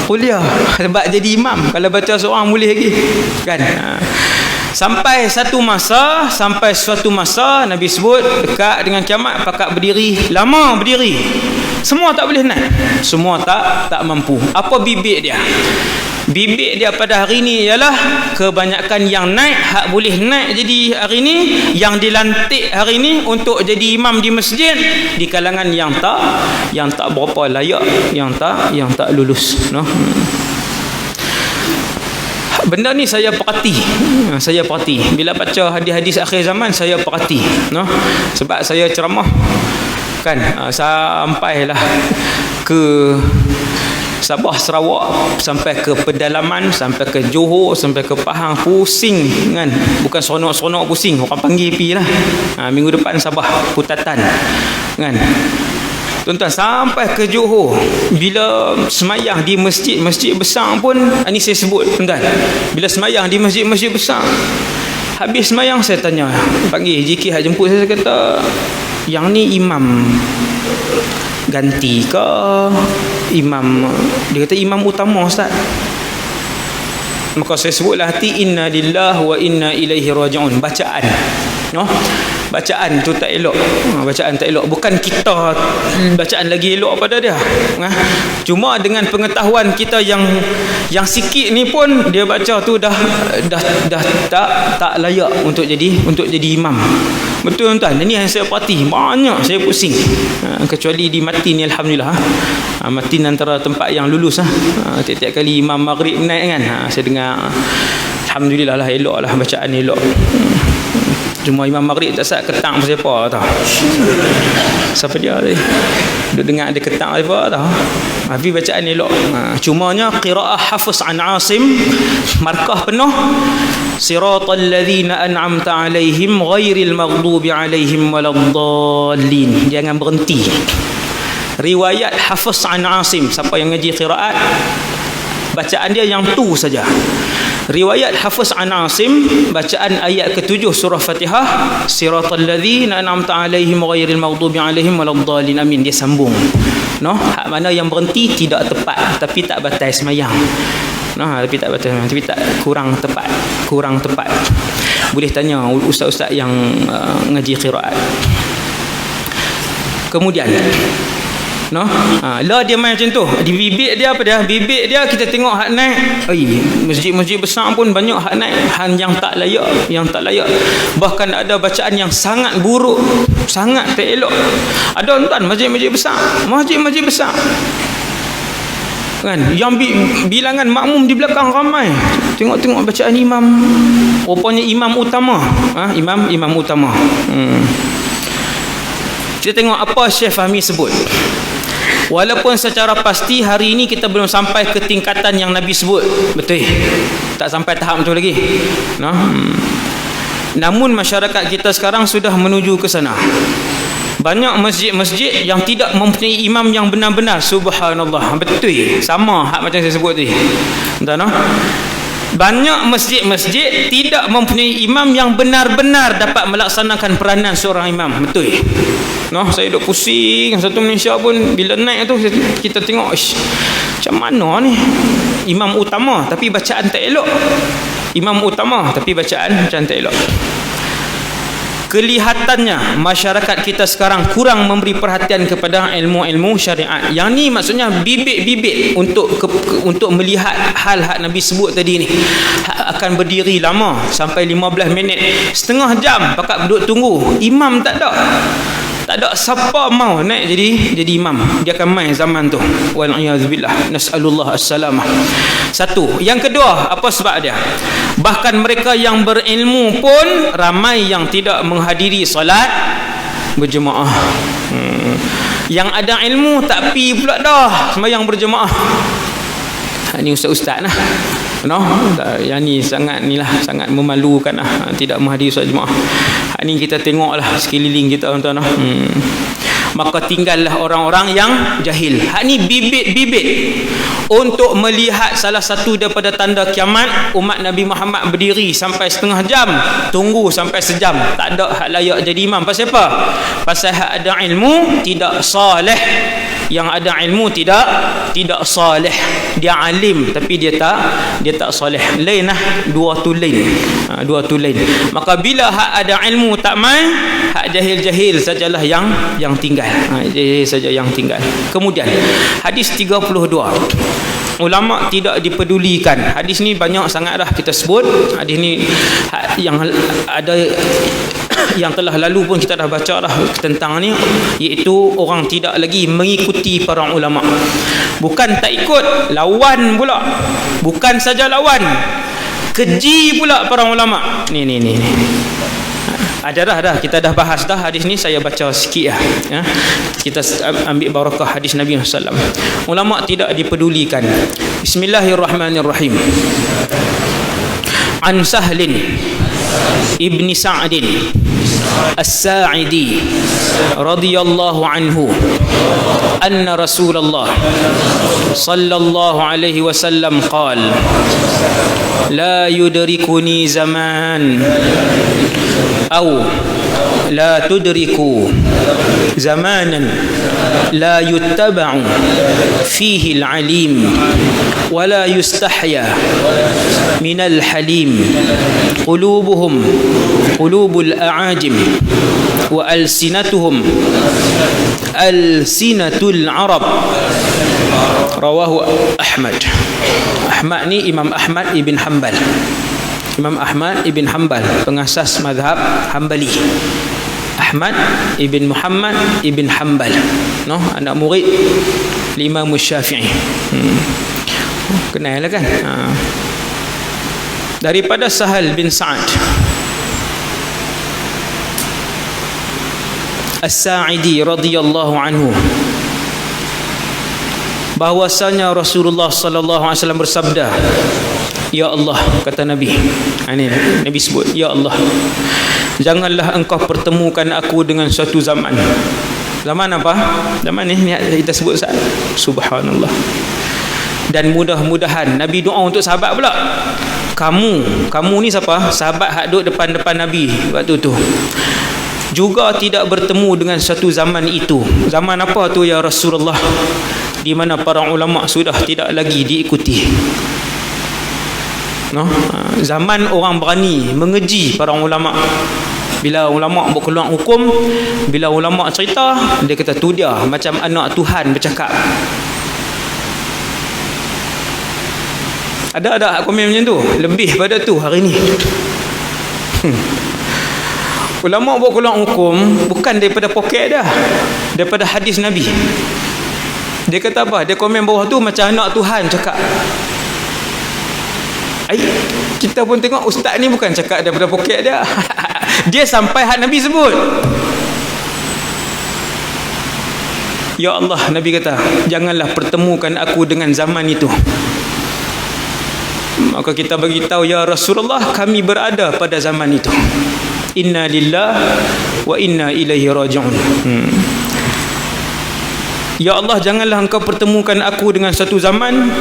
kuliah. Sebab jadi imam, kalau baca seorang boleh lagi. Kan? Sampai suatu masa Nabi sebut dekat dengan kiamat, pakat berdiri, lama berdiri, semua tak boleh naik, semua tak mampu. Apa bibit dia? Bibit dia pada hari ni ialah kebanyakan yang naik, hak boleh naik jadi hari ni, yang dilantik hari ni untuk jadi imam di masjid, di kalangan yang tak berapa layak, yang tak lulus, no? Benda ni saya perhati. Saya perhati. Bila baca hadis-hadis akhir zaman, saya perhati. No? Sebab saya ceramah. Kan? Sampailah ke Sabah, Sarawak, sampai ke pedalaman, sampai ke Johor, sampai ke Pahang, pusing kan. Bukan seronok-seronok pusing. Orang panggil pi lah. Minggu depan Sabah, Putatan. Kan? Tuan-tuan, sampai ke Johor, bila semayang di masjid besar pun, ini saya sebut tuan-tuan, bila semayang di masjid besar, habis semayang saya tanya, panggil JK Hak jemput saya kata, yang ni imam ganti ke imam, dia kata imam utama Ustaz. Maka saya sebutlah hati, inna lillahi wa inna ilaihi raji'un. Bacaan, no? Bacaan tu tak elok. Bacaan tak elok. Bukan kita bacaan lagi elok pada dia. Cuma dengan pengetahuan kita yang sikit ni pun, dia baca tu dah tak layak untuk jadi imam. Betul tuan-tuan. Ini yang saya perhati. Banyak saya pusing. Kecuali di Matin ni, alhamdulillah. Matin antara tempat yang lulus. Tiap-tiap kali imam maghrib naik kan, saya dengar, alhamdulillah lah, elok lah bacaan elok. Cuma imam maghrib tak sat ketang siapa tahu. Siapa dia tadi? Duk dengar ada ketang apa tahu. Tapi bacaan elok. Cumanya qiraah Hafiz an Asim markah penuh, siratal ladzina an'amta alaihim ghairil maghdubi alaihim waladdallin. Jangan berhenti. Riwayat Hafiz an Asim, siapa yang ngaji qiraat, bacaan dia yang tu saja. Riwayat Hafiz an Asim, bacaan ayat ke-7 surah Fatihah, siratal ladzina an'amta alaihim ghairil maghdubi alaihim waladdallin, amin. Dia sambung. No, hak mana yang berhenti tidak tepat, tapi tak batal semayang. No, tapi tak batal, tapi tak kurang tepat. Boleh tanya ustaz-ustaz yang ngaji qiraat. Kemudian no, lah dia main macam tu. Di bibit dia apa dia? Bibit dia kita tengok hak naik. Masjid-masjid besar pun banyak hak naik, hak yang tak layak. Bahkan ada bacaan yang sangat buruk, sangat tak elok. Ada tuan masjid-masjid besar. Kan, yang bilangan makmum di belakang ramai. Tengok bacaan imam. Rupanya imam utama. Imam utama. Kita tengok apa Syekh Fahmi sebut. Walaupun secara pasti hari ini kita belum sampai ke tingkatan yang Nabi sebut. Betul. Tak sampai tahap tu lagi. No? Namun masyarakat kita sekarang sudah menuju ke sana. Banyak masjid-masjid yang tidak mempunyai imam yang benar-benar. Subhanallah. Betul. Sama hak macam saya sebut tadi. Entah no? Banyak masjid-masjid tidak mempunyai imam yang benar-benar dapat melaksanakan peranan seorang imam. Betul. No, saya duk pusing. Satu Malaysia pun bila naik tu kita tengok, macam mana ni? Imam utama tapi bacaan tak elok. Imam utama tapi bacaan macam tak elok. Kelihatannya masyarakat kita sekarang kurang memberi perhatian kepada ilmu-ilmu syariat. Yang ni maksudnya bibit-bibit untuk melihat hal-hal Nabi sebut tadi ni. Akan berdiri lama sampai 15 minit, setengah jam pakat duduk tunggu. Imam tak ada siapa mau naik jadi imam. Dia akan main zaman tu. Wal a'yadzubillah. Nas'alullah as-salamah. Satu. Yang kedua, apa sebab dia? Bahkan mereka yang berilmu pun ramai yang tidak menghadiri solat berjemaah. Yang ada ilmu tak pi pula dah sembahyang berjemaah. Ini ustaz-ustaz lah. No, yang ni sangat memalukan lah, tidak menghadiri solat jemaah. Ini kita tengoklah sekeliling kita tuan-tuan. Maka tinggallah orang-orang yang jahil. Hak ni bibit-bibit untuk melihat salah satu daripada tanda kiamat. Umat Nabi Muhammad berdiri sampai setengah jam, tunggu sampai sejam, tak ada hak layak jadi imam. Pasal apa? Pasal hak ada ilmu tidak saleh. Yang ada ilmu tidak saleh. Dia alim tapi dia tak saleh. Lain lah, dua tu lain. Maka bila hak ada ilmu tak main, hak jahil-jahil sajalah yang tinggal. Jahil saja yang tinggal. Kemudian hadis 32. Ulama tidak dipedulikan. Hadis ni banyak sangat dah kita sebut. Hadis ni yang ada yang telah lalu pun kita dah baca dah tentang ni, iaitu orang tidak lagi mengikuti para ulama. Bukan tak ikut, lawan pula. Bukan saja lawan, Keji pula para ulama. Ni. Dah kita dah bahas dah hadis ni, saya baca sikit ya. Kita ambil barakah hadis Nabi sallallahu alaihi wasallam. Ulama tidak dipedulikan. Bismillahirrahmanirrahim. An Sahlin ibni Sa'din As-Sa'idi radhiyallahu anhu anna Rasulullah sallallahu alaihi wasallam qala la yudrikuni zaman أو لا تدركوا زمانا لا يتبع فيه العليم ولا يستحيا من الحليم قلوبهم قلوب الأعاجم وألسنتهم ألسنة العرب. رواه أحمد. أحمد ni Imam Ahmad ibn Hanbal. Imam Ahmad ibn Hanbal, pengasas mazhab Hanbali. Ahmad ibn Muhammad ibn Hanbal, anak murid Imam Syafi'i. Kenal lah kan? Daripada Sahal bin Sa'ad As-Sa'idi radhiyallahu anhu, bahwasanya Rasulullah sallallahu alaihi wasallam bersabda, ya Allah, kata Nabi. Ini Nabi sebut, ya Allah, janganlah engkau pertemukan aku dengan suatu zaman. Zaman apa? Zaman ni kita sebut saat. Subhanallah. Dan mudah-mudahan Nabi doa untuk sahabat pula. Kamu ni siapa? Sahabat hak duduk depan-depan Nabi waktu tu. Juga tidak bertemu dengan satu zaman itu. Zaman apa tu ya Rasulullah? Di mana para ulama sudah tidak lagi diikuti. Zaman orang berani mengeji para ulama. Bila ulama berkeluar hukum, bila ulama cerita, dia kata tu dia macam anak Tuhan bercakap. Ada komen macam tu, lebih pada tu hari ni. Ulama berkeluar hukum bukan daripada poket dah, daripada hadis Nabi. Dia kata apa? Dia komen bawah tu macam anak Tuhan cakap. Kita pun tengok ustaz ni bukan cakap daripada poket dia. Dia sampai had Nabi sebut. Ya Allah, Nabi kata, janganlah pertemukan aku dengan zaman itu. Maka kita bagi tahu, ya Rasulullah, kami berada pada zaman itu. Inna lillahi wa inna ilaihi raji'un. Ya Allah, janganlah engkau pertemukan aku dengan satu zaman.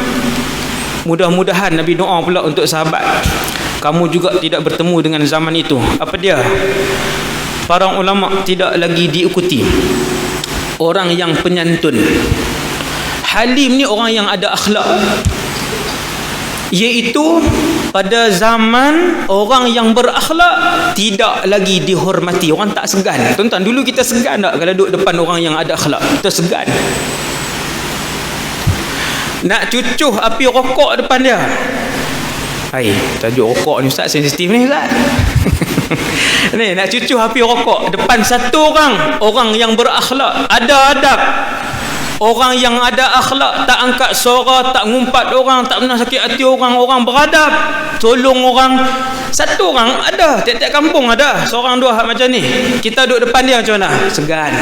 Mudah-mudahan Nabi doa pula untuk sahabat, kamu juga tidak bertemu dengan zaman itu. Apa dia? Para ulama tidak lagi diikuti orang yang penyantun. Halim ni orang yang ada akhlak, iaitu pada zaman orang yang berakhlak tidak lagi dihormati. Orang tak segan. Tuan-tuan, dulu kita segan tak kalau duduk depan orang yang ada akhlak? Kita segan. Nak cucuh api rokok depan dia. Hai, tajuk rokok ni ustaz, sensitif ni ustaz. Ni nak cucuh api rokok depan satu orang yang berakhlak, ada adab. Orang yang ada akhlak, tak angkat suara, tak ngumpat orang, tak pernah sakit hati orang, orang beradab, tolong orang. Satu orang ada, tiap-tiap kampung ada seorang dua macam ni. Kita duduk depan dia macam mana? Segan.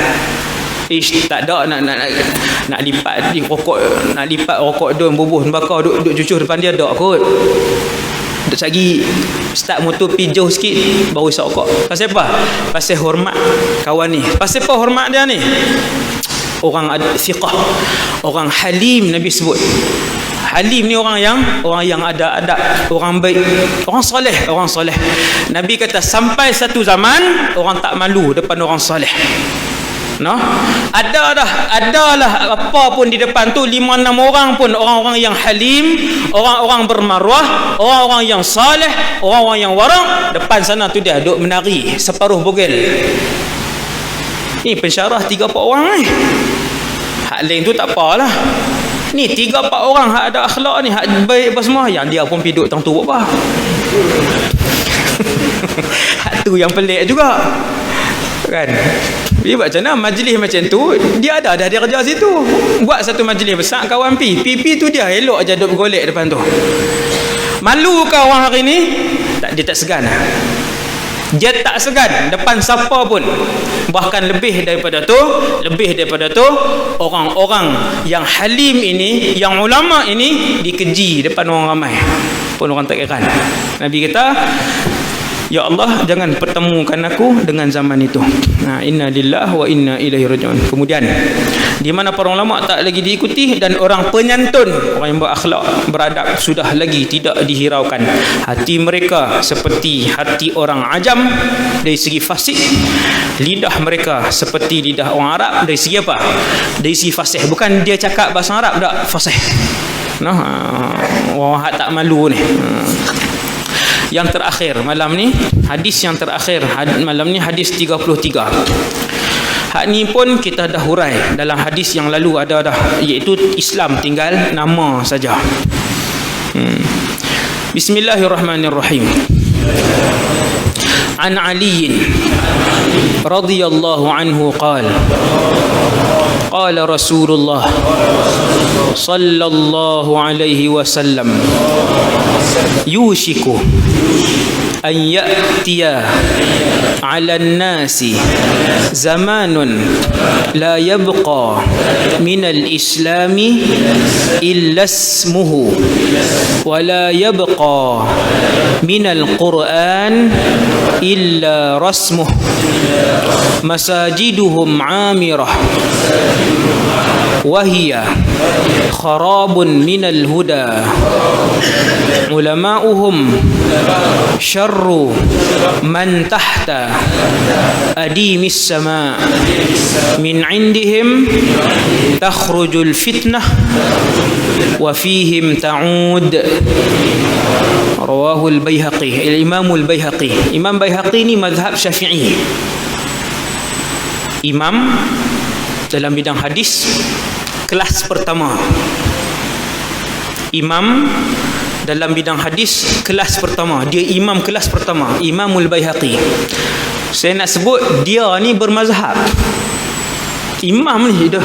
Tak ada nak lipat rokok, nak lipat rokok dia bubuh bakar duk cucuh depan dia dak kot. Duk lagi start motor pi jauh sikit baru isap rokok. Pasal apa? Pasal hormat kawan ni. Pasal apa hormat dia ni? Orang thiqah, orang halim. Nabi sebut halim ni orang yang ada adab, orang baik, orang soleh. Nabi kata sampai satu zaman orang tak malu depan orang soleh. Adalah apa pun di depan tu 5-6 orang pun orang-orang yang halim, orang-orang bermaruah, orang-orang yang saleh, orang-orang yang warang. Depan sana tu dia duk menari separuh bogel. Ni pensyarah 3-4 orang ni. Hak lain tu tak apalah. Ni 3-4 orang hak ada akhlak ni, hak baik apa semua, yang dia pun piduk tang tu apa. Hak tu yang pelik juga. Kan? Dia buat macam mana majlis macam tu, dia ada dah dia kerja situ. Buat satu majlis besar kawan pi tu dia elok aja duk bergolek depan tu. Malu ke orang hari ni? Tak, dia tak segan. Dia tak segan depan siapa pun. Bahkan lebih daripada tu, orang-orang yang halim ini, yang ulama ini dikeji depan orang ramai. Pun orang tak kira. Nabi kata, ya Allah, jangan pertemukan aku dengan zaman itu. Inna lillahi wa inna ilaihi raji'un. Kemudian, di mana para ulama tak lagi diikuti dan orang penyantun, orang yang berakhlak, beradab sudah lagi tidak dihiraukan. Hati mereka seperti hati orang ajam dari segi fasih. Lidah mereka seperti lidah orang Arab dari segi apa? Dari segi fasih. Bukan dia cakap bahasa Arab, tak, fasih. Orang tak malu ni. Yang terakhir malam ni, hadis yang terakhir malam ni, hadis 33. Hak ni pun kita dah hurai dalam hadis yang lalu ada dah, iaitu Islam tinggal nama saja. Bismillahirrahmanirrahim. An Ali radhiyallahu anhu qala qala Rasulullah sallallahu alaihi wasallam yushiku an ya'tiya 'ala an-nasi zamanun la yabqa min al-islami illa ismuhu wa la yabqa min al-Qur'an illa rasmuhu masajiduhum 'amirah wa hiya kharabun min al-huda ulama'uhum syarru man tahta adimis sama' min indihim takhrujul fitnah wa fihim ta'ud. Rawahul Baihaqi, Imamul Baihaqi. Imam Baihaqi ni mazhab Syafi'i, imam dalam bidang hadis kelas pertama. Imam dalam bidang hadis kelas pertama. Dia imam kelas pertama, Imamul Baihaqi. Saya nak sebut dia ni bermazhab. Imam ni dah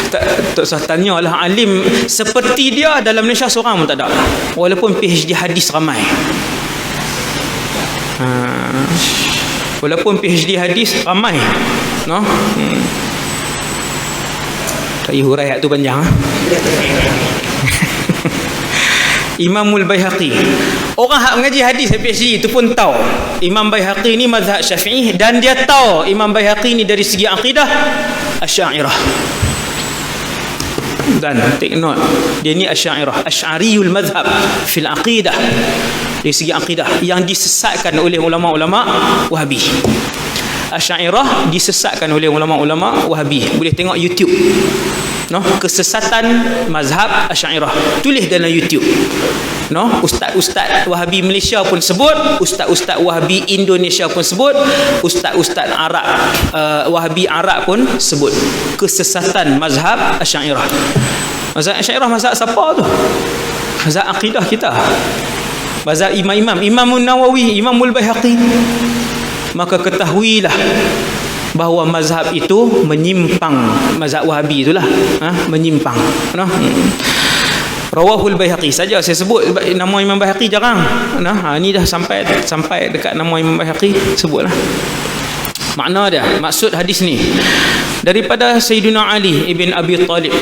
tak usah tanyalah, alim seperti dia dalam Malaysia seorang pun tak ada. Walaupun PhD hadis ramai. Walaupun PhD hadis ramai. Tak payah hurai tu panjang. Imamul Baihaqi. Orang hak mengaji hadis PhD itu pun tahu Imam Baihaqi ni mazhab Syafi'i, dan dia tahu Imam Baihaqi ni dari segi akidah Asy'ariyah. Dan take note, dia ni Asy'ariyah, Asy'ariyul mazhab fil aqidah. Dari segi akidah yang disesatkan oleh ulama-ulama Wahabi. Asy'ariyah disesatkan oleh ulama-ulama Wahabi. Boleh tengok YouTube. Kesesatan mazhab Asy'ariyah. Tulis dalam YouTube. Ustaz-ustaz Wahabi Malaysia pun sebut, ustaz-ustaz Wahabi Indonesia pun sebut, ustaz-ustaz Arab Wahabi Arab pun sebut kesesatan mazhab Asy'ariyah. Mazhab Asy'ariyah mazhab siapa tu? Mazhab akidah kita. Mazhab imam-imam, Imam Nawawi, Imamul Baihaqi. Maka ketahuilah bahawa mazhab itu menyimpang. Mazhab Wahabi itulah menyimpang. Rawahul Baihaqi saja saya sebut nama Imam Baihaqi jarang. Ni dah sampai dekat nama Imam Baihaqi, sebutlah. Makna dia, maksud hadis ni daripada Sayyidina Ali ibn Abi Talib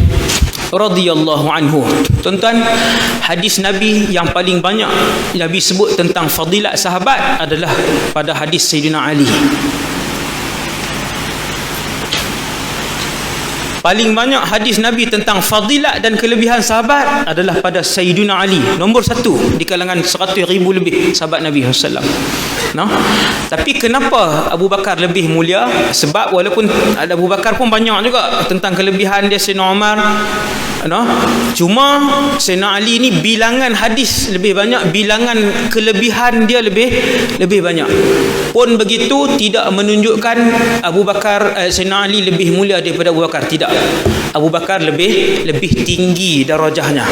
radhiyallahu anhu. Tuan-tuan, hadis Nabi yang paling banyak Nabi sebut tentang fadilat sahabat adalah pada hadis Sayyidina Ali. Paling banyak hadis Nabi tentang fadilat dan kelebihan sahabat adalah pada Sayyidina Ali, nombor 1 di kalangan 100,000 lebih sahabat Nabi SAW. Tapi kenapa Abu Bakar lebih mulia? Sebab walaupun ada Abu Bakar pun banyak juga tentang kelebihan dia, Sayyidina Umar, cuma Sayyidina Ali ni bilangan hadis lebih banyak, bilangan kelebihan dia lebih banyak. Pun begitu tidak menunjukkan Abu Bakar Sayyidina Ali lebih mulia daripada Abu Bakar. Tidak. Abu Bakar lebih tinggi darajahnya.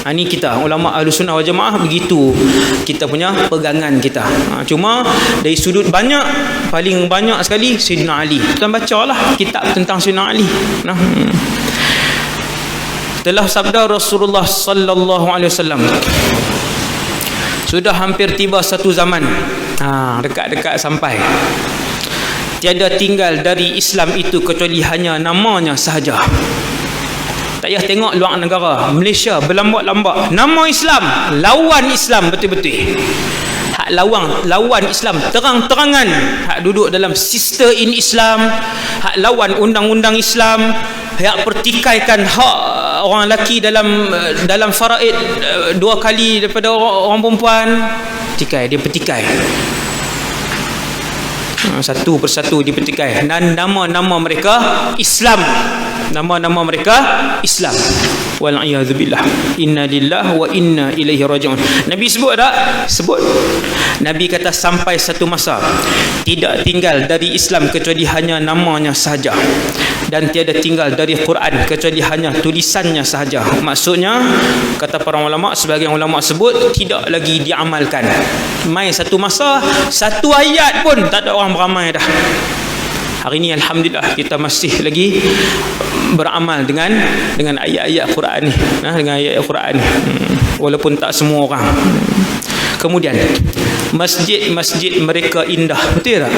Ini kita ulama Ahlussunnah wal Jamaah begitu kita punya pegangan kita. Cuma dari sudut banyak, paling banyak sekali Sayyidina Ali. Kita bacalah kitab tentang Sayyidina Ali. Telah sabda Rasulullah sallallahu alaihi wasallam, Sudah hampir tiba satu zaman, dekat-dekat sampai. Tiada tinggal dari Islam itu kecuali hanya namanya sahaja. Tak payah tengok luar negara, Malaysia berlambak-lambak nama Islam, lawan Islam betul-betul. Hak lawan Islam terang-terangan, hak duduk dalam sister in Islam, hak lawan undang-undang Islam, hak pertikaikan hak orang lelaki dalam faraid 2 kali daripada orang perempuan. Dia petikai satu persatu, dipetikai. Dan nama-nama mereka Islam, nama-nama mereka Islam. Wal'iyadzubillah. Inna lillahi wa inna ilaihi raji'un. Nabi sebut tak? Sebut. Nabi kata sampai satu masa tidak tinggal dari Islam kecuali hanya namanya sahaja, dan tiada tinggal dari Quran kecuali hanya tulisannya sahaja. Maksudnya, kata para ulama, sebagian ulama sebut tidak lagi diamalkan. Mai satu masa satu ayat pun tak ada orang beramai dah. Hari ini alhamdulillah kita masih lagi beramal dengan ayat-ayat Quran ni, dengan ayat Quran ni, walaupun tak semua orang. Kemudian masjid-masjid mereka indah, betul tak?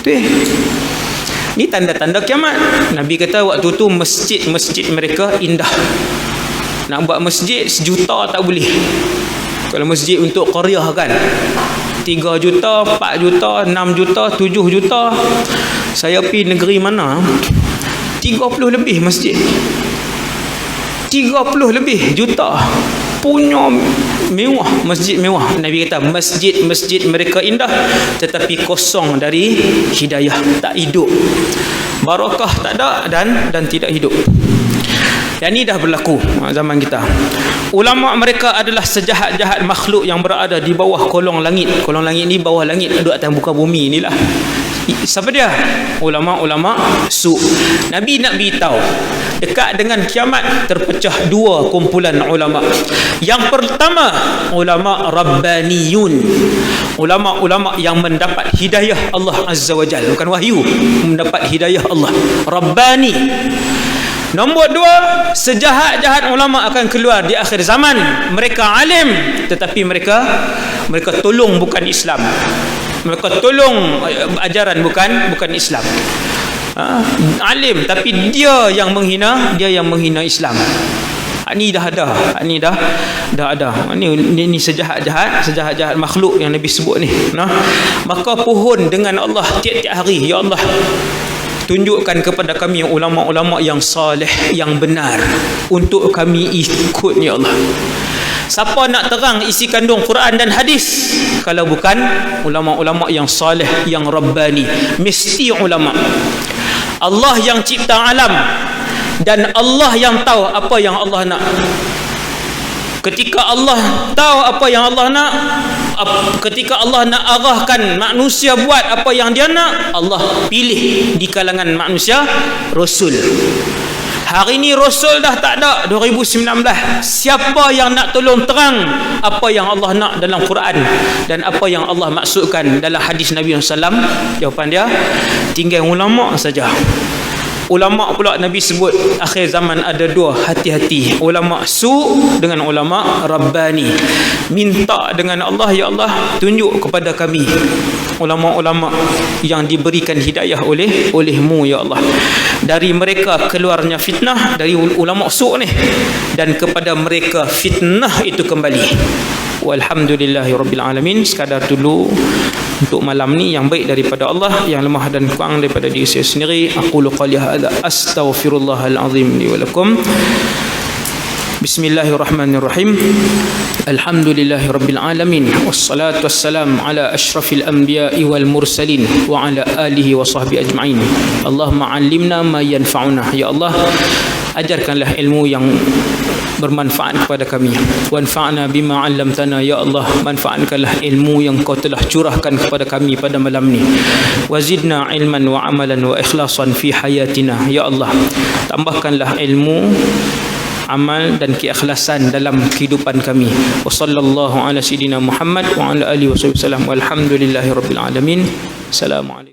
Betul. Ni tanda-tanda kiamat. Nabi kata waktu tu masjid-masjid mereka indah. Nak buat masjid 1 juta tak boleh. Kalau masjid untuk qaryah kan 3 juta, 4 juta, 6 juta, 7 juta. Saya pergi negeri mana 30 lebih masjid, 30 lebih juta punya mewah, masjid mewah. Nabi kata masjid-masjid mereka indah tetapi kosong dari hidayah, tak hidup, barakah tak ada dan tidak hidup. Yang ni dah berlaku zaman kita. Ulama mereka adalah sejahat-jahat makhluk yang berada di bawah kolong langit. Kolong langit ni bawah langit, duduk atas muka bumi inilah. Siapa dia? Ulama-ulama su. Nabi nak beritahu dekat dengan kiamat terpecah 2 kumpulan ulama. Yang pertama, ulama rabbaniyun, ulama-ulama yang mendapat hidayah Allah Azza wa Jalla, bukan wahyu, mendapat hidayah Allah, rabbani. Nombor 2, sejahat-jahat ulama akan keluar di akhir zaman. Mereka alim tetapi mereka tolong bukan Islam. Mereka tolong ajaran bukan Islam. Alim tapi dia yang menghina Islam. Ini dah ada. Ini sejahat-jahat makhluk yang Nabi sebut ni. Maka pohon dengan Allah tiap-tiap hari, ya Allah, tunjukkan kepada kami ulama-ulama yang saleh, yang benar untuk kami ikut, ya Allah. Siapa nak terang isi kandung Quran dan hadis kalau bukan ulama-ulama yang saleh, yang rabbani? Mesti ulama. Allah yang cipta alam dan Allah yang tahu apa yang Allah nak. Ketika Allah tahu apa yang Allah nak, ketika Allah nak arahkan manusia buat apa yang dia nak, Allah pilih di kalangan manusia Rasul. Hari ini Rasul dah tak ada, 2019. Siapa yang nak tolong terang apa yang Allah nak dalam Quran dan apa yang Allah maksudkan dalam hadis Nabi SAW? Jawapan dia, tinggal ulama saja. Ulama pula Nabi sebut akhir zaman ada 2, hati-hati, ulama su dengan ulama rabbani. Minta dengan Allah, ya Allah, tunjuk kepada kami ulama-ulama yang diberikan hidayah olehmu, ya Allah. Dari mereka keluarnya fitnah, dari ulama su ni, dan kepada mereka fitnah itu kembali. Walhamdulillahirabbil alamin. Sekadar dulu untuk malam ni, yang baik daripada Allah, yang lemah dan kurang daripada diri saya sendiri. Aqulu qali hadza astaghfirullahal azim li wa lakum. Bismillahirrahmanirrahim. Alhamdulillahirabbil alamin, wassalatu wassalamu ala asyrafil anbiya'i wal mursalin wa ala alihi wa sahbihi ajma'in. Allahumma 'allimna ma yanfa'una. Ya Allah, ajarkanlah ilmu yang bermanfaat kepada kami. Wanfa'na bima 'allamtana. Ya Allah, manfaatkanlah ilmu yang kau telah curahkan kepada kami pada malam ni. Wazidna ilman wa amalan wa ikhlasan fi hayatina. Ya Allah, tambahkanlah ilmu, amal dan keikhlasan dalam kehidupan kami. Wa sallallahu ala sayidina Muhammad wa ala alihi wasallam. Walhamdulillahirabbil alamin. Assalamualaikum.